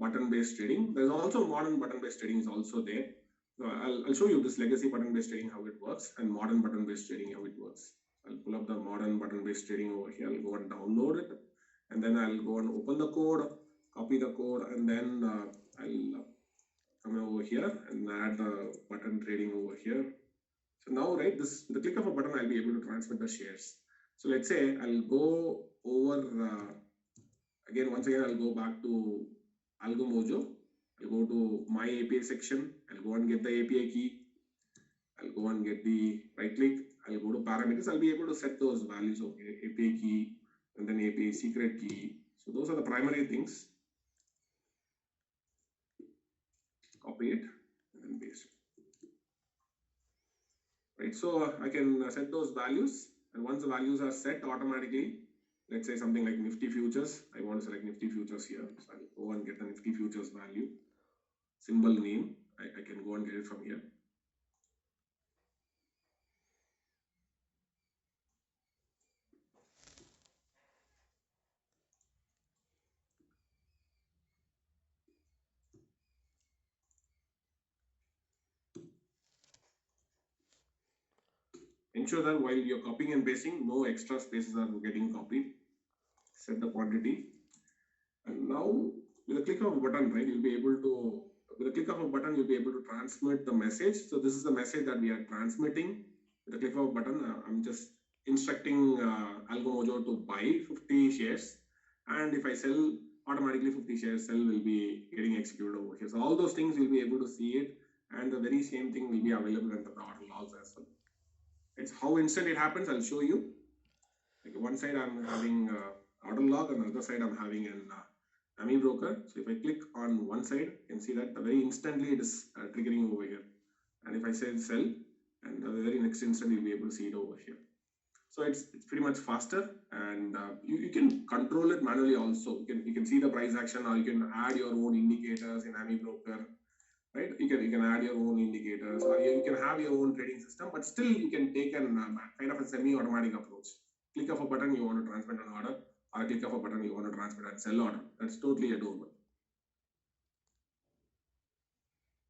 button-based trading. There's also modern button-based trading is also there. So I'll show you this legacy button-based trading, how it works, and modern button-based trading, how it works. I'll pull up the modern button-based trading over here. I'll go and download it, and then I'll go and open the code, copy the code, and then I'll come over here and add the button trading over here. So now, right, this with the click of a button, I'll be able to transmit the shares. So let's say I'll go over again. Once again, I'll go back to AlgoMojo. I'll go to my API section. I'll go and get the API key. I'll go and get the right click. I'll go to parameters. I'll be able to set those values of API key and then API secret key. So those are the primary things. Copy it and then paste it. Right, so I can set those values, and once the values are set automatically, let's say something like Nifty futures, I want to select Nifty futures here, so I'll go and get the Nifty futures value, symbol name, I can go and get it from here. Ensure that while you're copying and pasting, no extra spaces are getting copied. Set the quantity, and now with a click of a button, right, you'll be able to with a click of a button, you'll be able to transmit the message. So this is the message that we are transmitting. With a click of a button, I'm just instructing AlgoMojo to buy 50 shares. And if I sell, automatically 50 shares sell will be getting executed over here. So all those things you'll be able to see it, and the very same thing will be available under the order logs as well. It's how instant it happens. I'll show you. Like one side I'm having order log, and the other side I'm having an AMI broker. So if I click on one side, you can see that very instantly it is triggering over here. And if I say sell, and the very next instant you'll be able to see it over here. So it's pretty much faster, and you can control it manually also. You can see the price action, or you can add your own indicators in AMI broker, right? You can add your own indicators, or you can have your own trading system, but still you can take an kind of a semi-automatic approach. Click of a button, you want to transmit an order, or click of a button, you want to transmit and sell order. That's totally doable.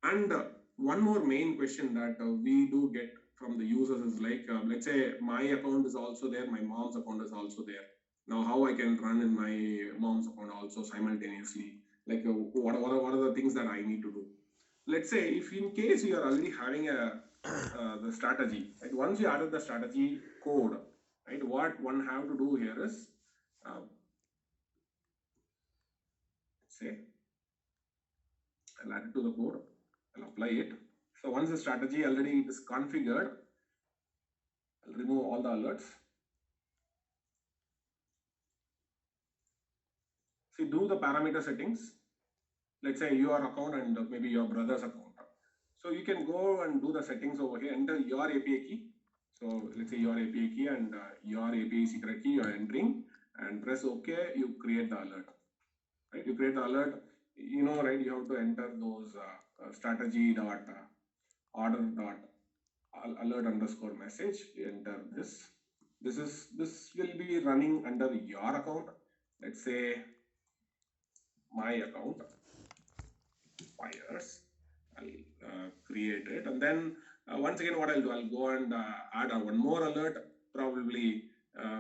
And one more main question that we do get from the users is like, let's say my account is also there, my mom's account is also there. Now, how I can run in my mom's account also simultaneously? Like, what are the things that I need to do? Let's say if in case you are already having the strategy, right? Once you added the strategy code, right? What one have to do here is, say, I'll add it to the code, I'll apply it. So once the strategy already is configured, I'll remove all the alerts. See, do the parameter settings. Let's say your account and maybe your brother's account. So you can go and do the settings over here, enter your API key. So let's say your API key and your API secret key you are entering, and press OK, you create the alert. Right? You create the alert, you know, right? You have to enter those strategy dot order dot alert underscore message. You enter this. This will be running under your account. Let's say my account, buyers. I'll create it, and then once again, what I'll do, I'll go and add one more alert, probably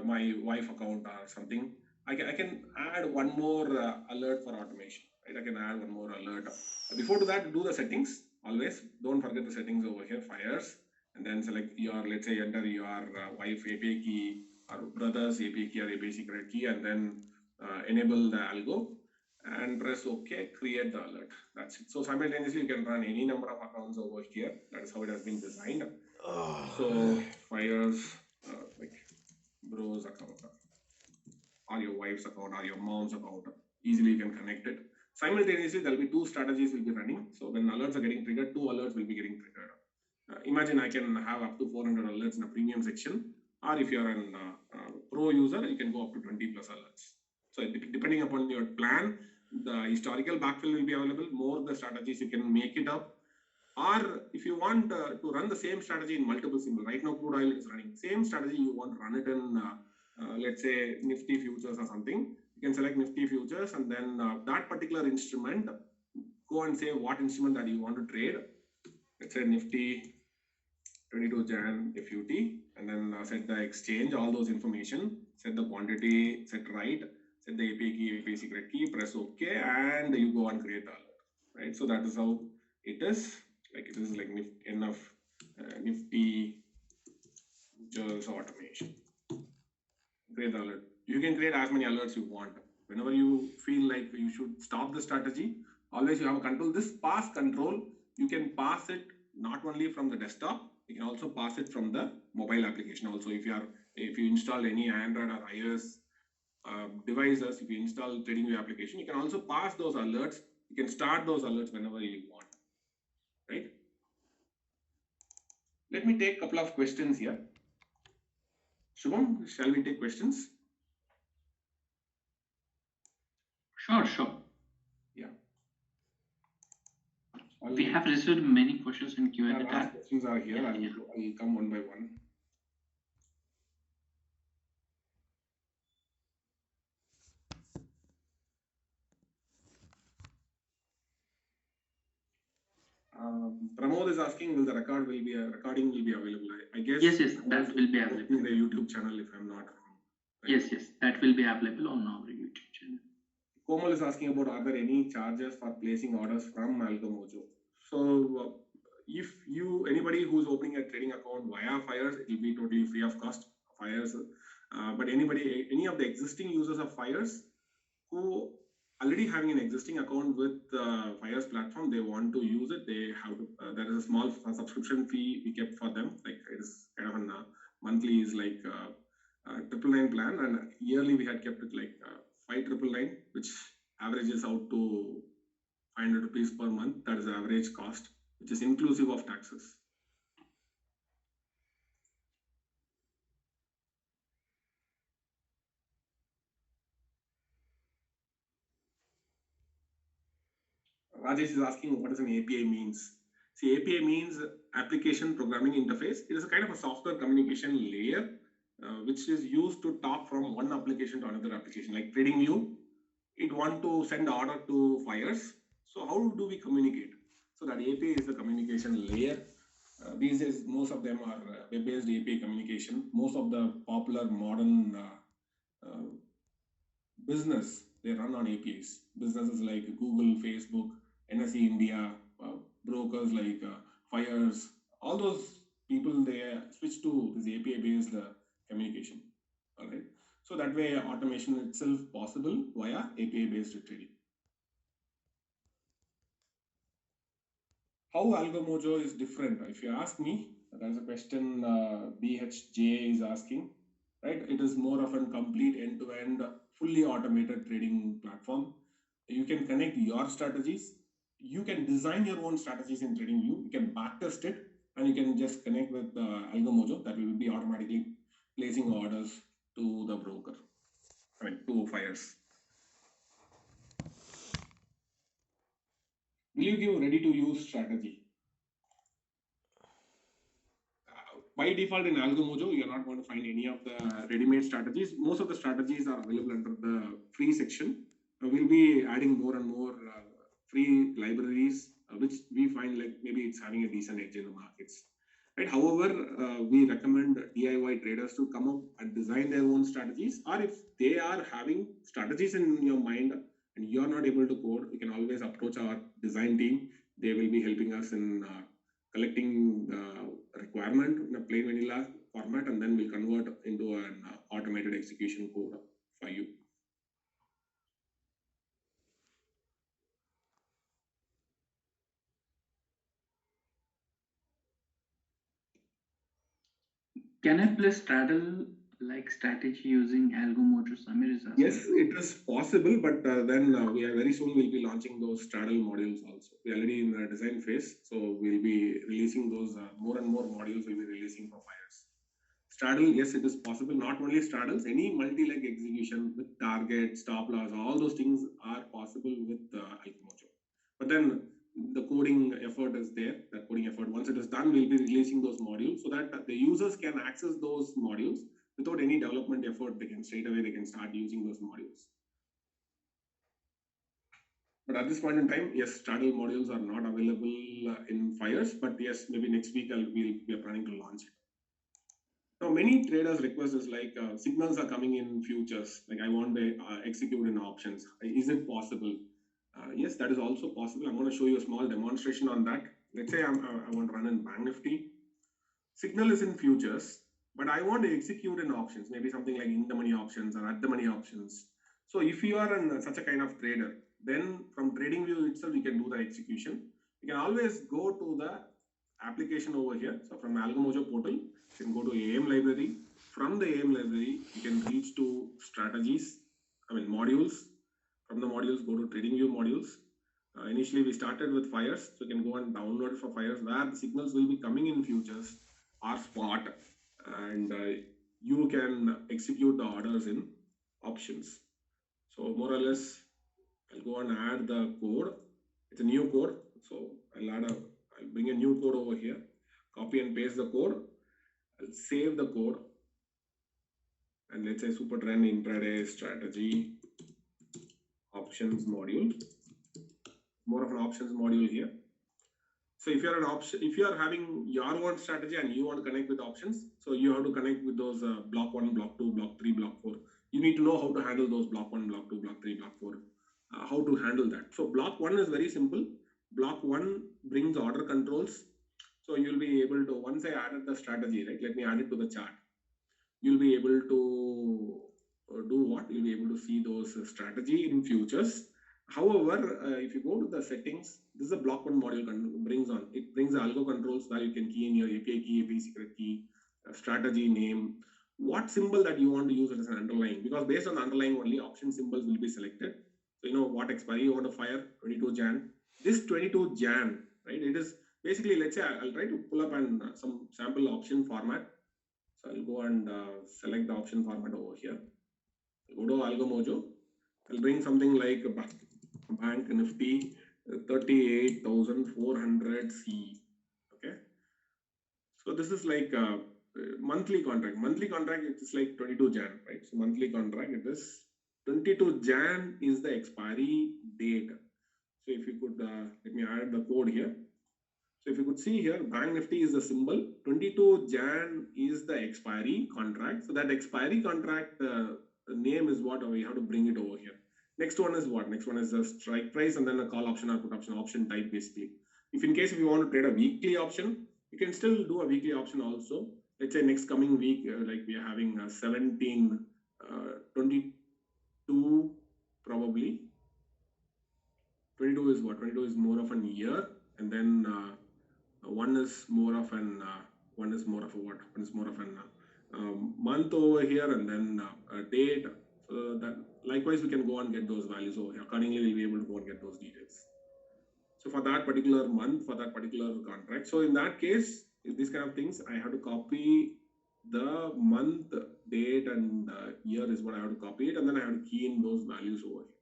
my wife account or something. I can add one more alert for automation, right? I can add one more alert. Before that, do the settings. Always don't forget the settings over here, fires, and then select your, let's say, enter your wife API key or brother's API key or API secret key, and then enable the algo and press OK, create the alert. That's it. So simultaneously, you can run any number of accounts over here. That is how it has been designed. So fires like bro's account, or your wife's account, or your mom's account. Easily you can connect it. Simultaneously, there will be two strategies will be running. So when alerts are getting triggered, two alerts will be getting triggered. Imagine I can have up to 400 alerts in a premium section, or if you're a pro user, you can go up to 20 plus alerts. So depending upon your plan, the historical backfill will be available. More the strategies you can make it up, or if you want to run the same strategy in multiple symbols. Right now, crude oil is running same strategy. You want to run it in let's say Nifty futures or something. You can select Nifty futures, and then that particular instrument, go and say what instrument that you want to trade. Let's say Nifty 22 Jan FUT, and then set the exchange, all those information, set the quantity, set right, set the API key, API secret key, press OK, and you go and create the alert, right? So that is how it is. Like it is like enough Nifty futures automation. Create the alert. You can create as many alerts you want. Whenever you feel like you should stop the strategy, always you have a control. This pass control, you can pass it not only from the desktop, you can also pass it from the mobile application also. If you install any Android or iOS devices, if you install TradingView application, you can also pass those alerts. You can start those alerts whenever you want, right? Let me take a couple of questions here. Shubham, shall we take questions? Sure. Yeah. We have received many questions in Q&A. Questions are here. Yeah, I'll come one by one. Pramod is asking, will the recording will be available? I guess. Yes, that will be available. In the YouTube channel, if I'm not wrong. Right? Yes, that will be available on our YouTube channel. Komal is asking about, are there any charges for placing orders from Algomojo? So if anybody who's opening a trading account via Fires, it will be totally free of cost. Fires, but any of the existing users of Fires who already having an existing account with Fires platform, they want to use it, they have to, there is a small subscription fee we kept for them. Like it is kind of a monthly is like 999 plan, and yearly we had kept it like 5,999, which averages out to 500 rupees per month. That is the average cost, which is inclusive of taxes. Rajesh is asking what does an API means. See, API means application programming interface. It is a kind of a software communication layer which is used to talk from one application to another application. Like TradingView, it want to send order to Fires. So how do we communicate? So that API is the communication layer. These days, most of them are web-based API communication. Most of the popular modern business, they run on APIs. Businesses like Google, Facebook, NSE India, brokers like Fires, all those people, they switch to this API-based communication. All right. So that way, automation itself possible via API-based trading. How Algomojo is different? If you ask me, that's a question BHJ is asking. Right? It is more of a complete end-to-end, fully automated trading platform. You can connect your strategies. You can design your own strategies in TradingView. You can backtest it, and you can just connect with Algomojo. That will be automatically placing orders to the broker. I mean, to Fires. Will you give ready-to-use strategy? By default in Algomojo, you're not going to find any of the ready-made strategies. Most of the strategies are available under the free section. We'll be adding more and more free libraries, which we find like maybe it's having a decent edge in the markets. Right? However, we recommend DIY traders to come up and design their own strategies, or if they are having strategies in your mind and you're not able to code, you can always approach our design team. They will be helping us in collecting the requirement in a plain vanilla format, and then we'll convert into an automated execution code for you. Can I play straddle like strategy using Algomojo? Samir is asking. Yes, it is possible, but then we are very soon will be launching those straddle modules also. We are already in the design phase, so we'll be releasing those more and more modules. We'll be releasing for Fires. Straddle, yes, it is possible. Not only straddles, any multi-leg execution with target, stop loss, all those things are possible with Algomojo. But then the coding effort is there. The coding effort, once it is done, we'll be releasing those modules so that the users can access those modules without any development effort. They can straight away, they can start using those modules. But at this point in time, yes, straddle modules are not available in Fires, but yes, maybe next week we are planning to launch it. Now, many traders request is like signals are coming in futures. Like I want to execute in options. Is it possible? Yes, that is also possible. I'm going to show you a small demonstration on that. Let's say I want to run in Bank Nifty. Signal is in futures, but I want to execute in options, maybe something like in the money options or at the money options. So if you are such a kind of trader, then from TradingView itself, you can do the execution. You can always go to the application over here. So from Algomojo portal, you can go to AM library. From the AM library, you can reach to strategies, modules. From the modules, go to TradingView modules. Initially, we started with Fires, so you can go and download it for Fires, where the signals will be coming in futures or spot, and you can execute the orders in options. So more or less, I'll go and add the code. It's a new code, so I'll bring a new code over here, copy and paste the code. I'll save the code, and let's say Super Trend Intraday Strategy Options module. More of an options module here. So if you are having your own strategy and you want to connect with options, so you have to connect with those block 1, block 2, block 3, block 4. You need to know how to handle those block 1, block 2, block 3, block 4. how to handle that. So block one is very simple. Block one brings order controls. So you'll be able to, once I added the strategy, right? Let me add it to the chart. You'll be able to do what? You'll be able to see those strategy in futures. However, if you go to the settings, this is a block one module brings on. It brings the algo controls where you can key in your API key, API secret key, strategy name, what symbol that you want to use as an underlying, because based on the underlying only option symbols will be selected. So you know what expiry you want to fire, 22 Jan. This 22 Jan, right? It is basically, let's say I'll try to pull up an some sample option format. So I'll go and select the option format over here. Go to Algo Mojo. I'll bring something like Bank Nifty 38,400 C. Okay. So this is like a monthly contract. Monthly contract, it's like 22 Jan, right? So monthly contract, it is 22 Jan is the expiry date. So if you could, let me add the code here. So if you could see here, Bank Nifty is the symbol, 22 Jan is the expiry contract. So that expiry contract, the name is what we have to bring it over here. Next one is what? Next one is the strike price and then a call option or put option type basically. If in case if you want to trade a weekly option, you can still do a weekly option also. Let's say next coming week, like we are having 22 probably. 22 is what? 22 is more of an year, and then one is more of a month over here, and then a date. So that likewise we can go and get those values over here. Accordingly, we'll be able to go and get those details. So for that particular month, for that particular contract. So in that case, these kind of things, I have to copy the month, date, and year is what I have to copy it, and then I have to key in those values over here.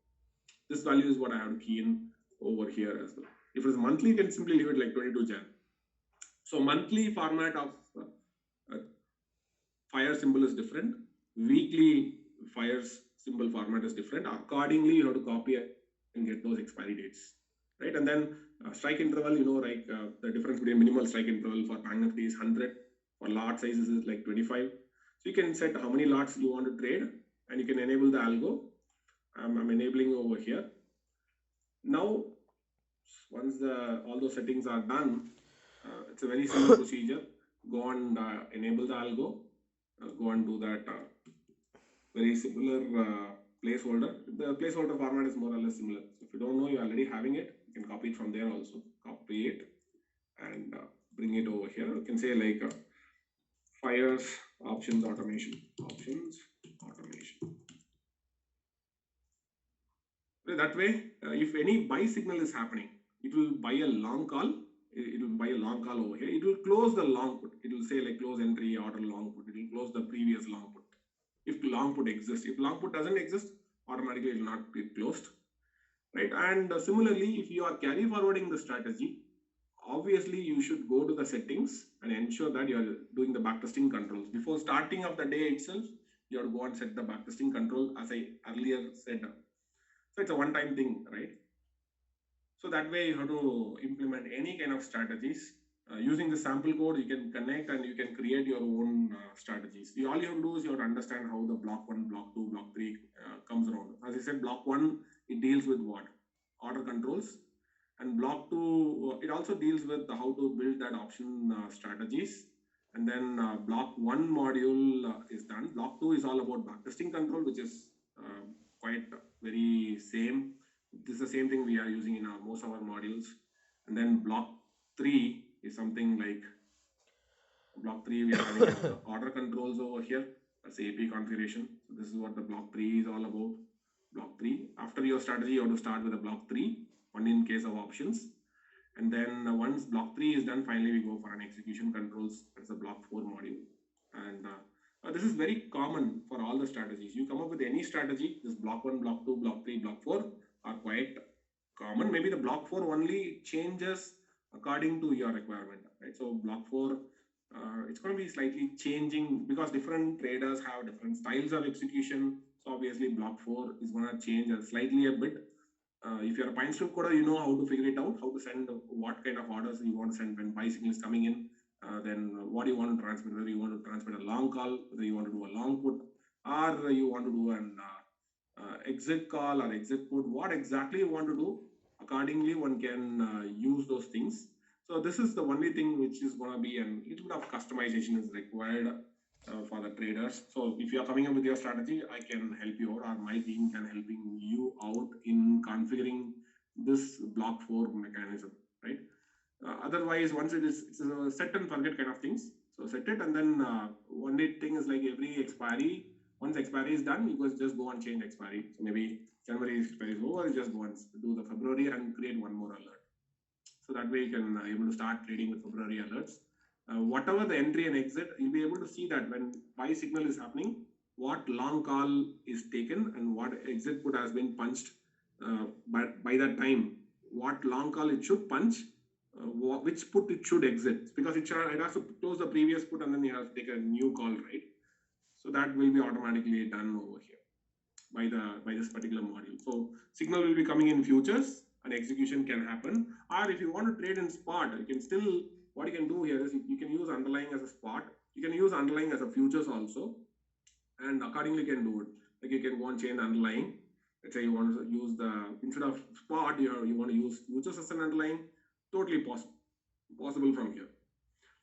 This value is what I have to key in over here as well. If it's monthly, you can simply leave it like 22 Jan. So monthly format of fire symbol is different. Weekly fire symbol format is different. Accordingly, you have to copy and get those expiry dates, right? And then strike interval, you know, like the difference between minimal strike interval for Bank Nifty is 100. For lot sizes is like 25. So you can set how many lots you want to trade, and you can enable the algo. I'm enabling over here. Now, once all those settings are done, it's a very simple procedure. Go and enable the algo. Go and do that very similar placeholder. The placeholder format is more or less similar. So if you don't know, you're already having it, you can copy it from there also. Copy it and bring it over here. You can say like fires options automation. That way, if any buy signal is happening, it will buy a long call. It will buy a long call over here. It will close the long put. It will say like close entry, order long put. It will close the previous long put. If long put exists, if long put doesn't exist, automatically it will not be closed, right? And similarly, if you are carry forwarding the strategy, obviously you should go to the settings and ensure that you are doing the backtesting controls before starting of the day itself. You have to go and set the backtesting control, as I earlier said. So it's a one-time thing, right? So that way you have to implement any kind of strategies. Using the sample code, you can connect and you can create your own strategies. All you have to do is you have to understand how the block 1, block 2, block 3 comes around. As I said, block 1, it deals with what? Order controls. And block 2, it also deals with how to build that option strategies. And then block 1 module is done. Block 2 is all about backtesting control, which is quite very same. This is the same thing we are using in most of our modules. And then block 3 is something like block 3, we are having order controls over here. That's AP configuration. So this is what the block 3 is all about. Block 3. After your strategy, you have to start with a block 3, one in case of options. And then once block 3 is done, finally we go for an execution controls. That's a block 4 module. And this is very common for all the strategies. You come up with any strategy, this block 1, block 2, block 3, block 4 are quite common. Maybe the block 4 only changes according to your requirement, right? So block 4, it's going to be slightly changing because different traders have different styles of execution. So obviously block 4 is going to change slightly a bit. If you're a PineScript coder, you know how to figure it out, how to send what kind of orders you want to send when buy signal is coming in. Then what you want to transmit, whether you want to transmit a long call, whether you want to do a long put, or you want to do an exit call or exit put, what exactly you want to do. Accordingly, one can use those things. So this is the only thing which is going to be a little bit of customization is required for the traders. So if you are coming up with your strategy, I can help you out, or my team can helping you out in configuring this block 4 mechanism, right? Otherwise, once it's a set and forget kind of things. So set it, and then one day thing is like every expiry, once expiry is done, you just go and change expiry. So maybe January expiry is over, you just go and do the February and create one more alert. So that way you can able to start trading with February alerts. Whatever the entry and exit, you'll be able to see that when buy signal is happening, what long call is taken and what exit put has been punched by that time, what long call it should punch, which put it should exit, because it has to close the previous put and then you have to take a new call, right? So that will be automatically done over here by this particular module. So signal will be coming in futures and execution can happen. Or if you want to trade in spot, you can still, what you can do here is you can use underlying as a spot. You can use underlying as a futures also, and accordingly you can do it. Like you can go and change underlying. Let's say you want to use instead of spot, you want to use futures as an underlying. Totally possible from here.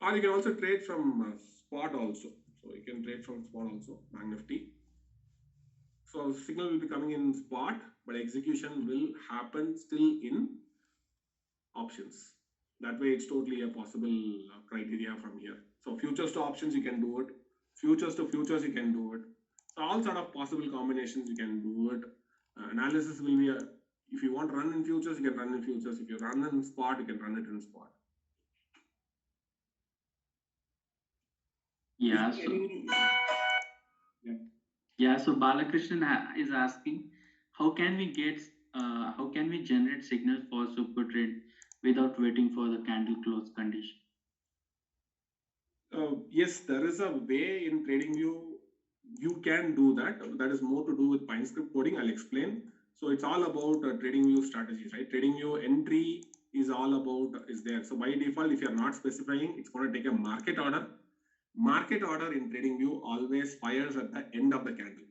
Or you can also trade from spot also. So you can trade from spot also, Bank Nifty. So signal will be coming in spot, but execution will happen still in options. That way it's totally a possible criteria from here. So futures to options, you can do it. Futures to futures, you can do it. So all sort of possible combinations, you can do it. Analysis will be, if you want to run in futures, you can run in futures. If you run in spot, you can run it in spot. Yeah. So Balakrishnan is asking, how can we generate signals for super trade without waiting for the candle close condition? Yes, there is a way in TradingView you can do that. That is more to do with PineScript coding. I'll explain. So it's all about TradingView strategies, right? TradingView entry is all about is there. So by default, if you're not specifying, it's going to take a market order. Market order in TradingView always fires at the end of the candle.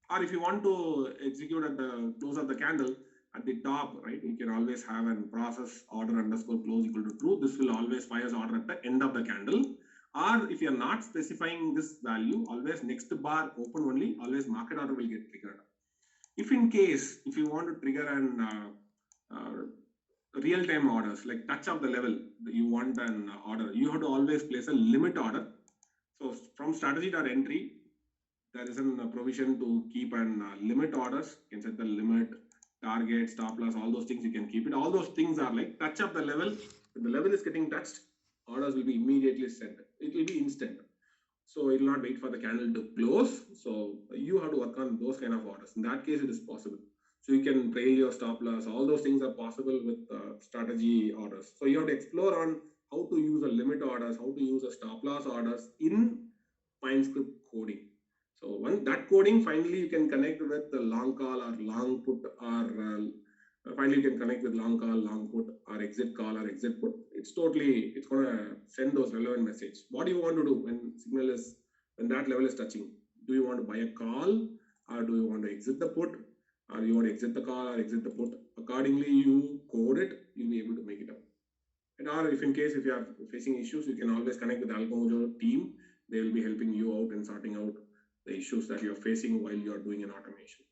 Or if you want to execute at the close of the candle, at the top, right, you can always have an process order underscore close equal to true. This will always fires order at the end of the candle. Or if you're not specifying this value, always next bar open only, always market order will get triggered. If in case, if you want to trigger an real-time orders, like touch of the level, you want an order, you have to always place a limit order. So from strategy.entry, there is a provision to keep an limit orders. You can set the limit, target, stop loss, all those things you can keep it. All those things are like touch of the level. When the level is getting touched, orders will be immediately sent. It will be instant. So it will not wait for the candle to close. So you have to work on those kind of orders. In that case, it is possible. So you can trail your stop loss. All those things are possible with strategy orders. So you have to explore on how to use a limit orders, how to use a stop loss orders in PineScript coding. So once that coding, finally you can connect with the long call or long put, or finally you can connect with long call, long put, or exit call or exit put. It's gonna send those relevant message. What do you want to do when that level is touching? Do you want to buy a call, or do you want to exit the put, or you want to exit the call or exit the put? Accordingly, you code it, you'll be able to make it up. And or if you are facing issues, you can always connect with the Algomojo team. They will be helping you out and sorting out the issues that you're facing while you're doing an automation.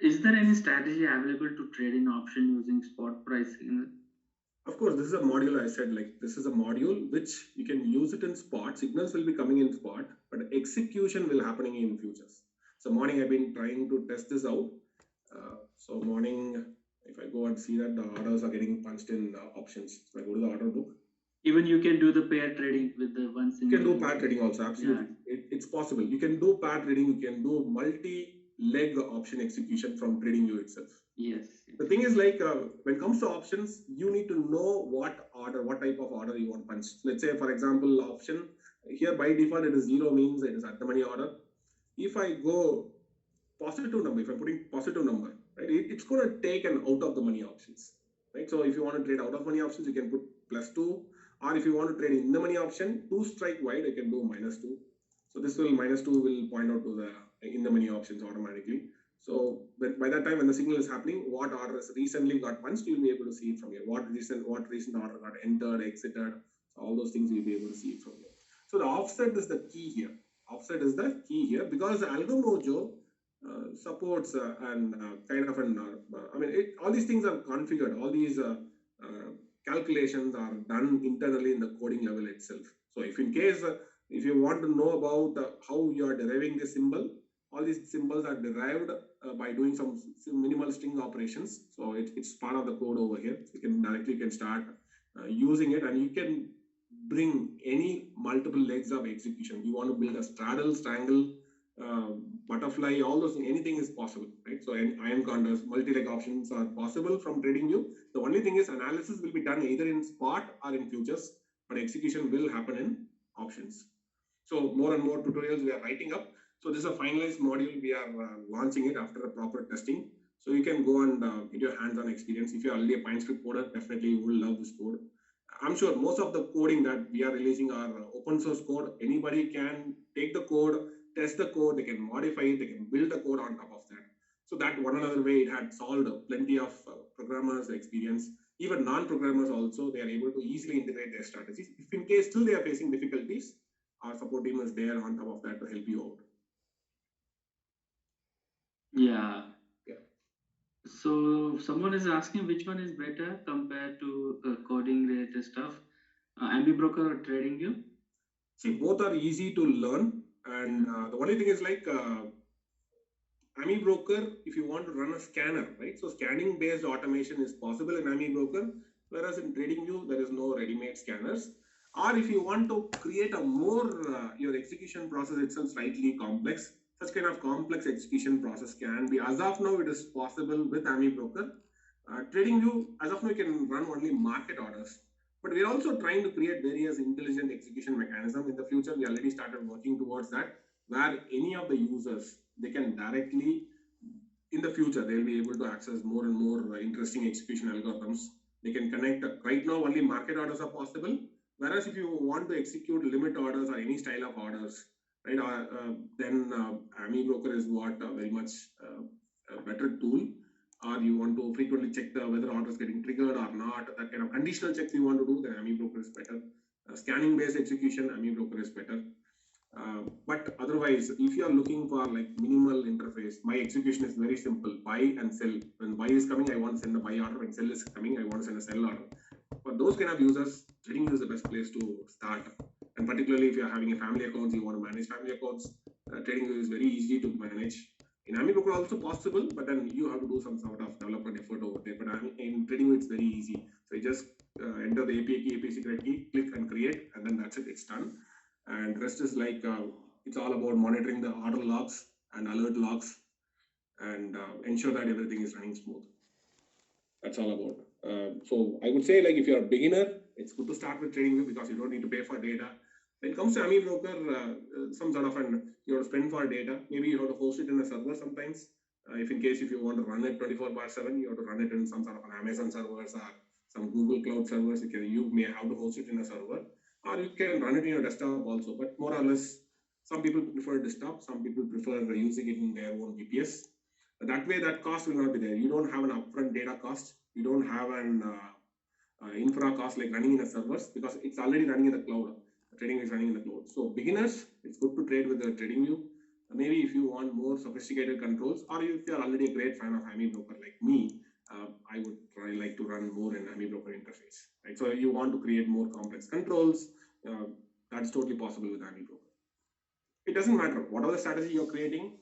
Is there any strategy available to trade in option using spot pricing? Of course, this is a module I said, like this is a module which you can use it in spot. Signals will be coming in spot, but execution will happening in futures. So morning I've been trying to test this out. So morning, if I go and see that the orders are getting punched in options, so I go to the order book. Even you can do the pair trading with the ones in. You can do pair trading also, absolutely. Yeah. It's possible. You can do pair trading. You can do multi-leg option execution from TradingView itself. Yes. The thing is like when it comes to options, you need to know what type of order you want punched. Let's say, for example, option here by default it is 0 means it is at the money order. If I go positive number, if I'm putting positive number, right, it's going to take an out of the money options. right? So if you want to trade out of money options, you can put +2, or if you want to trade in the money option, 2 strike wide, you can do -2. So this will -2 will point out to the in the money options automatically. So by that time, when the signal is happening, what orders recently got punched, you'll be able to see it from here. What recent order got entered, exited, all those things you'll be able to see it from here. So the offset is the key here. Offset is the key here because Algo Mojo supports and kind of an all these things are configured. All these calculations are done internally in the coding level itself. So if in case if you want to know about how you are deriving the symbol, all these symbols are derived by doing some minimal string operations. So it's part of the code over here. You can start using it, and you can bring any multiple legs of execution. You want to build a straddle, strangle, butterfly, all those, anything is possible, right? So iron condors, multi-leg options are possible from TradingView. The only thing is analysis will be done either in spot or in futures, but execution will happen in options. So more and more tutorials we are writing up. So this is a finalized module. We are launching it after a proper testing. So you can go and get your hands-on experience. If you're already a PineScript coder, definitely you will love this code. I'm sure most of the coding that we are releasing are open source code. Anybody can take the code, test the code, they can modify it, they can build the code on top of that. So that one another way it had solved plenty of programmers experience. Even non-programmers also, they are able to easily integrate their strategies. If in case still they are facing difficulties, our support team is there on top of that to help you out. Yeah. Yeah. So someone is asking which one is better compared to coding related stuff, AmiBroker or TradingView? See, both are easy to learn, and the only thing is like AmiBroker, if you want to run a scanner, right? So scanning based automation is possible in AmiBroker, whereas in TradingView there is no ready-made scanners. Or if you want to create a more your execution process itself slightly complex, such kind of complex execution process can be, as of now, it is possible with AmiBroker. TradingView, as of now, you can run only market orders. But we're also trying to create various intelligent execution mechanism. In the future, we already started working towards that, where any of the users, they can directly, in the future, they'll be able to access more and more interesting execution algorithms. They can connect. Right now, only market orders are possible. Whereas if you want to execute limit orders or any style of orders, right, then AmiBroker is what very much a better tool. Or you want to frequently check whether order is getting triggered or not, that kind of conditional checks you want to do, then AmiBroker is better. Scanning based execution, AmiBroker is better. But otherwise, if you are looking for like minimal interface, my execution is very simple: buy and sell. When buy is coming, I want to send a buy order. When sell is coming, I want to send a sell order. For those kind of users, TradingView is the best place to start. And particularly if you're having a family accounts, you want to manage family accounts, TradingView is very easy to manage. In AmiBroker also possible, but then you have to do some sort of development effort over there. But in TradingView, it's very easy. So you just enter the API key, API secret key, click and create, and then that's it, it's done. And rest is like it's all about monitoring the order logs and alert logs and ensure that everything is running smooth. That's all about. So I would say, like, if you're a beginner, it's good to start with TradingView because you don't need to pay for data. When it comes to AmiBroker, some sort of you have to spend for data. Maybe you have to host it in a server sometimes. If in case if you want to run it 24/7, you have to run it in some sort of an Amazon servers or some Google Cloud servers. You may have to host it in a server, or you can run it in your desktop also. But more or less, some people prefer desktop. Some people prefer using it in their own VPS. That way, that cost will not be there. You don't have an upfront data cost. You don't have an infra cost like running in a servers because it's already running in the cloud. Trading is running in the cloud. So beginners, it's good to trade with the TradingView. Maybe if you want more sophisticated controls, or if you're already a great fan of AmiBroker like me, I would like to run more in AmiBroker interface. Right? So you want to create more complex controls, that's totally possible with AmiBroker. It doesn't matter whatever the strategy you're creating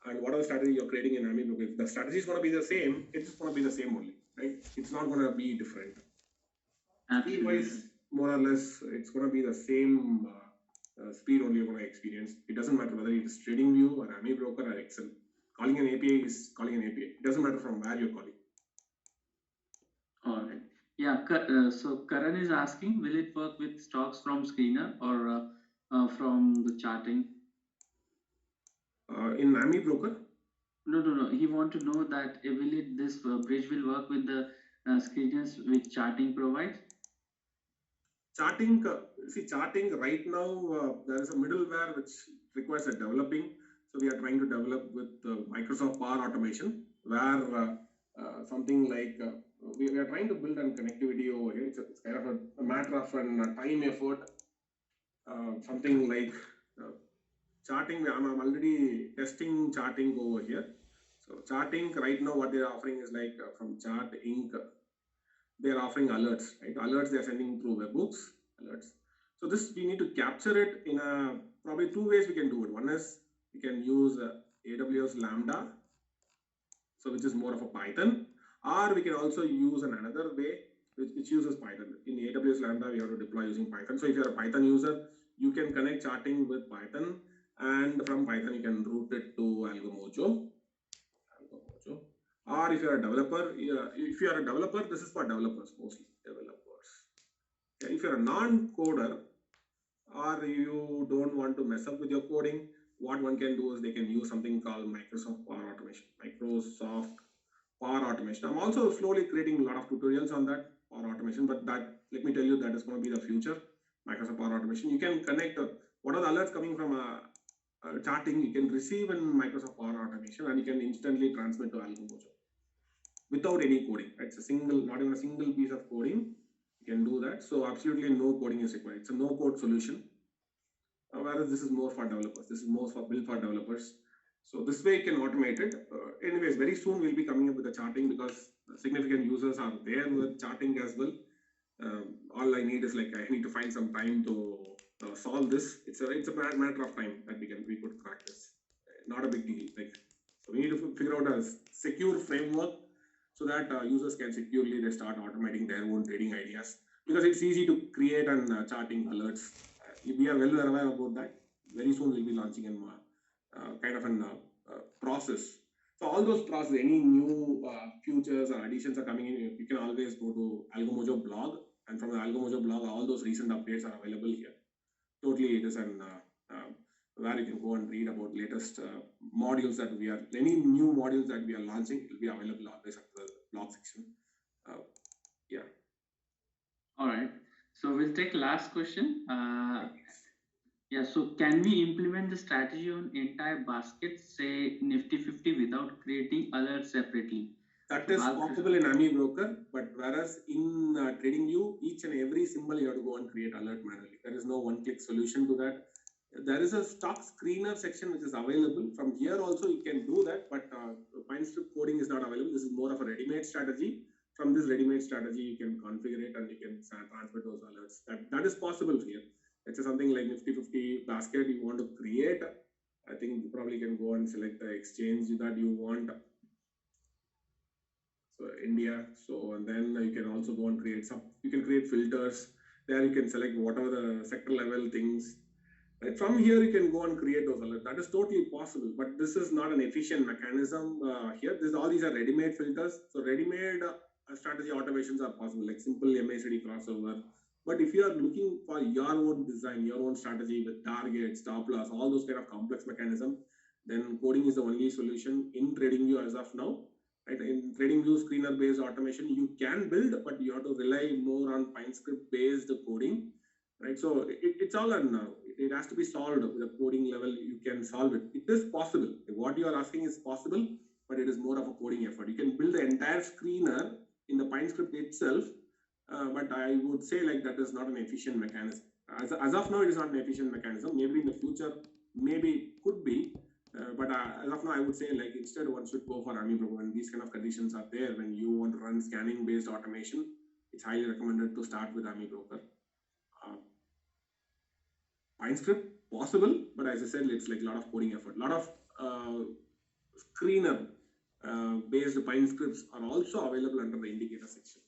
and whatever strategy you're creating in AmiBroker. If the strategy is going to be the same, it's going to be the same only, right? It's not going to be different. Speed-wise, more or less, it's going to be the same speed only you're going to experience. It doesn't matter whether it is TradingView or AmiBroker or Excel. Calling an API is calling an API. It doesn't matter from where you're calling. All right. Yeah. So Karan is asking, will it work with stocks from Screener or from the charting? In AmiBroker? No. He want to know that will this bridge will work with the screeners which charting provides? Charting, charting right now, there is a middleware which requires a developing. So we are trying to develop with Microsoft Power Automation, where something like we are trying to build a connectivity over here. It's kind of a matter of a time effort. Something like charting. I'm already testing charting over here. So charting right now, what they are offering is like from Chart Inc. They are offering alerts, right? Alerts they are sending through webhooks, alerts. So this we need to capture it in a probably two ways we can do it. One is we can use AWS Lambda, so which is more of a Python, or we can also use another way which uses Python. In AWS Lambda, we have to deploy using Python. So if you're a Python user, you can connect charting with Python, and from Python you can route it to Algomojo. Or if you're a developer, this is for developers mostly. If you're a non-coder or you don't want to mess up with your coding, what one can do is they can use something called Microsoft Power Automation. I'm also slowly creating a lot of tutorials on that Power Automation, but that, let me tell you, that is going to be the future. Microsoft Power Automation. You can connect what are the alerts coming from charting, you can receive in Microsoft Power Automation, and you can instantly transmit to Algomojo without any coding. It's a single, not even a single piece of coding. You can do that. So absolutely no coding is required. It's a no code solution. Whereas this is more for developers. This is more for built for developers. So this way you can automate it. Anyways, very soon we'll be coming up with the charting because significant users are there with charting as well. All I need is like I need to find some time to solve this. It's a matter of time that we could crack this. Not a big deal. Like, so we need to figure out a secure framework so that users can securely they start automating their own trading ideas, because it's easy to create and charting alerts. We are well aware about that. Very soon we'll be launching a kind of a process. So all those processes, any new features or additions are coming in, you can always go to Algomojo blog, and from the Algomojo blog, all those recent updates are available here. Totally, it is an where you can go and read about latest modules that we are, any new modules that we are launching, it will be available always at the blog section. Yeah. All right. So we'll take last question. Yeah. So can we implement the strategy on entire basket, say Nifty 50, without creating alerts separately? That is possible in AMI Broker, but whereas in TradingView, each and every symbol you have to go and create alert manually. There is no one-click solution to that. There is a stock screener section which is available. From here also you can do that, but PineScript coding is not available. This is more of a ready-made strategy. From this ready-made strategy, you can configure it and you can transmit those alerts. That is possible here. Let's say something like Nifty 50 basket you want to create. I think you probably can go and select the exchange that you want. So India. So and then you can also go and create you can create filters. There you can select whatever the sector level things. Right? From here, you can go and create those alerts. That is totally possible, but this is not an efficient mechanism here. All these are ready-made filters. So ready-made strategy automations are possible, like simple MACD crossover. But if you are looking for your own design, your own strategy with targets, stop loss, all those kind of complex mechanisms, then coding is the only solution in TradingView as of now. Right? In TradingView screener-based automation, you can build, but you have to rely more on PineScript-based coding. Right, so it's all on it has to be solved with a coding level. You can solve it. It is possible. What you are asking is possible, but it is more of a coding effort. You can build the entire screener in the PineScript itself, but I would say like that is not an efficient mechanism. As of now, it is not an efficient mechanism. Maybe in the future, maybe it could be, but as of now, I would say like instead one should go for AMI Broker. When these kind of conditions are there, when you want to run scanning-based automation, it's highly recommended to start with AMI Broker. PineScript possible, but as I said, it's like a lot of coding effort. A lot of screener based PineScripts are also available under the indicator section.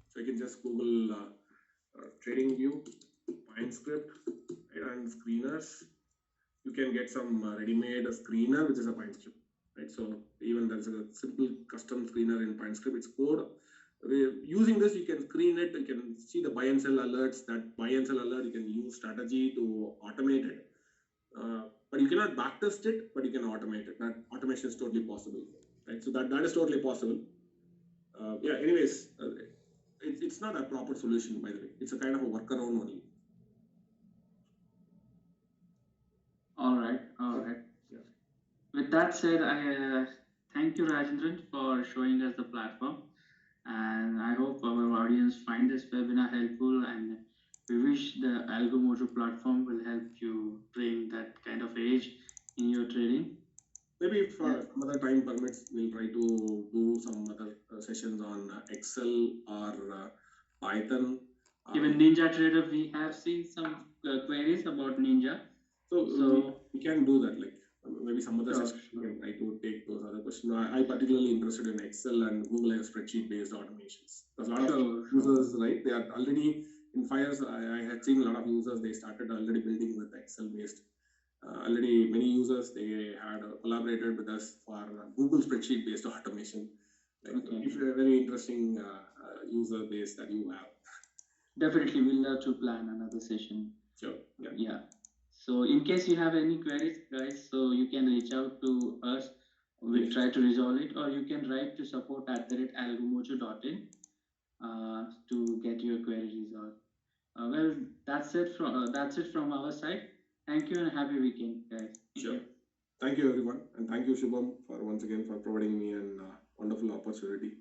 So you can just Google TradingView, PineScript, and screeners. You can get some ready-made screener, which is a PineScript. Right? So even there's a simple custom screener in PineScript. It's code. Using this, you can screen it. You can see the buy and sell alerts. That buy and sell alert, you can use strategy to automate it. But you cannot backtest it, but you can automate it. That automation is totally possible. Right? So that is totally possible. Yeah. Anyways, it's not a proper solution, by the way. It's a kind of a workaround only. All right, all right. Yeah. With that said, I thank you, Rajendran, for showing us the platform, and I hope our audience find this webinar helpful. And we wish the AlgoMojo platform will help you bring that kind of edge in your trading. Maybe if some other time permits, we'll try to do some other sessions on Excel or Python. Even Ninja Trader, we have seen some queries about Ninja. So we can do that. Like maybe some other session we can try to take those other questions. I particularly interested in Excel and Google spreadsheet based automations. Because a lot of users, right? They are already in Fires. I had seen a lot of users. They started already building with Excel based. Already many users they had collaborated with us for Google spreadsheet based automation. Like it's a very interesting user base that you have. Definitely, we'll have to plan another session. Sure. Yeah. Yeah. So in case you have any queries, guys, so you can reach out to us. We'll try to resolve it, or you can write to support@algomojo.in to get your query resolved. Well, that's it from our side. Thank you and happy weekend, guys. Sure. Thank you, everyone, and thank you, Shubham, for once again for providing me a wonderful opportunity.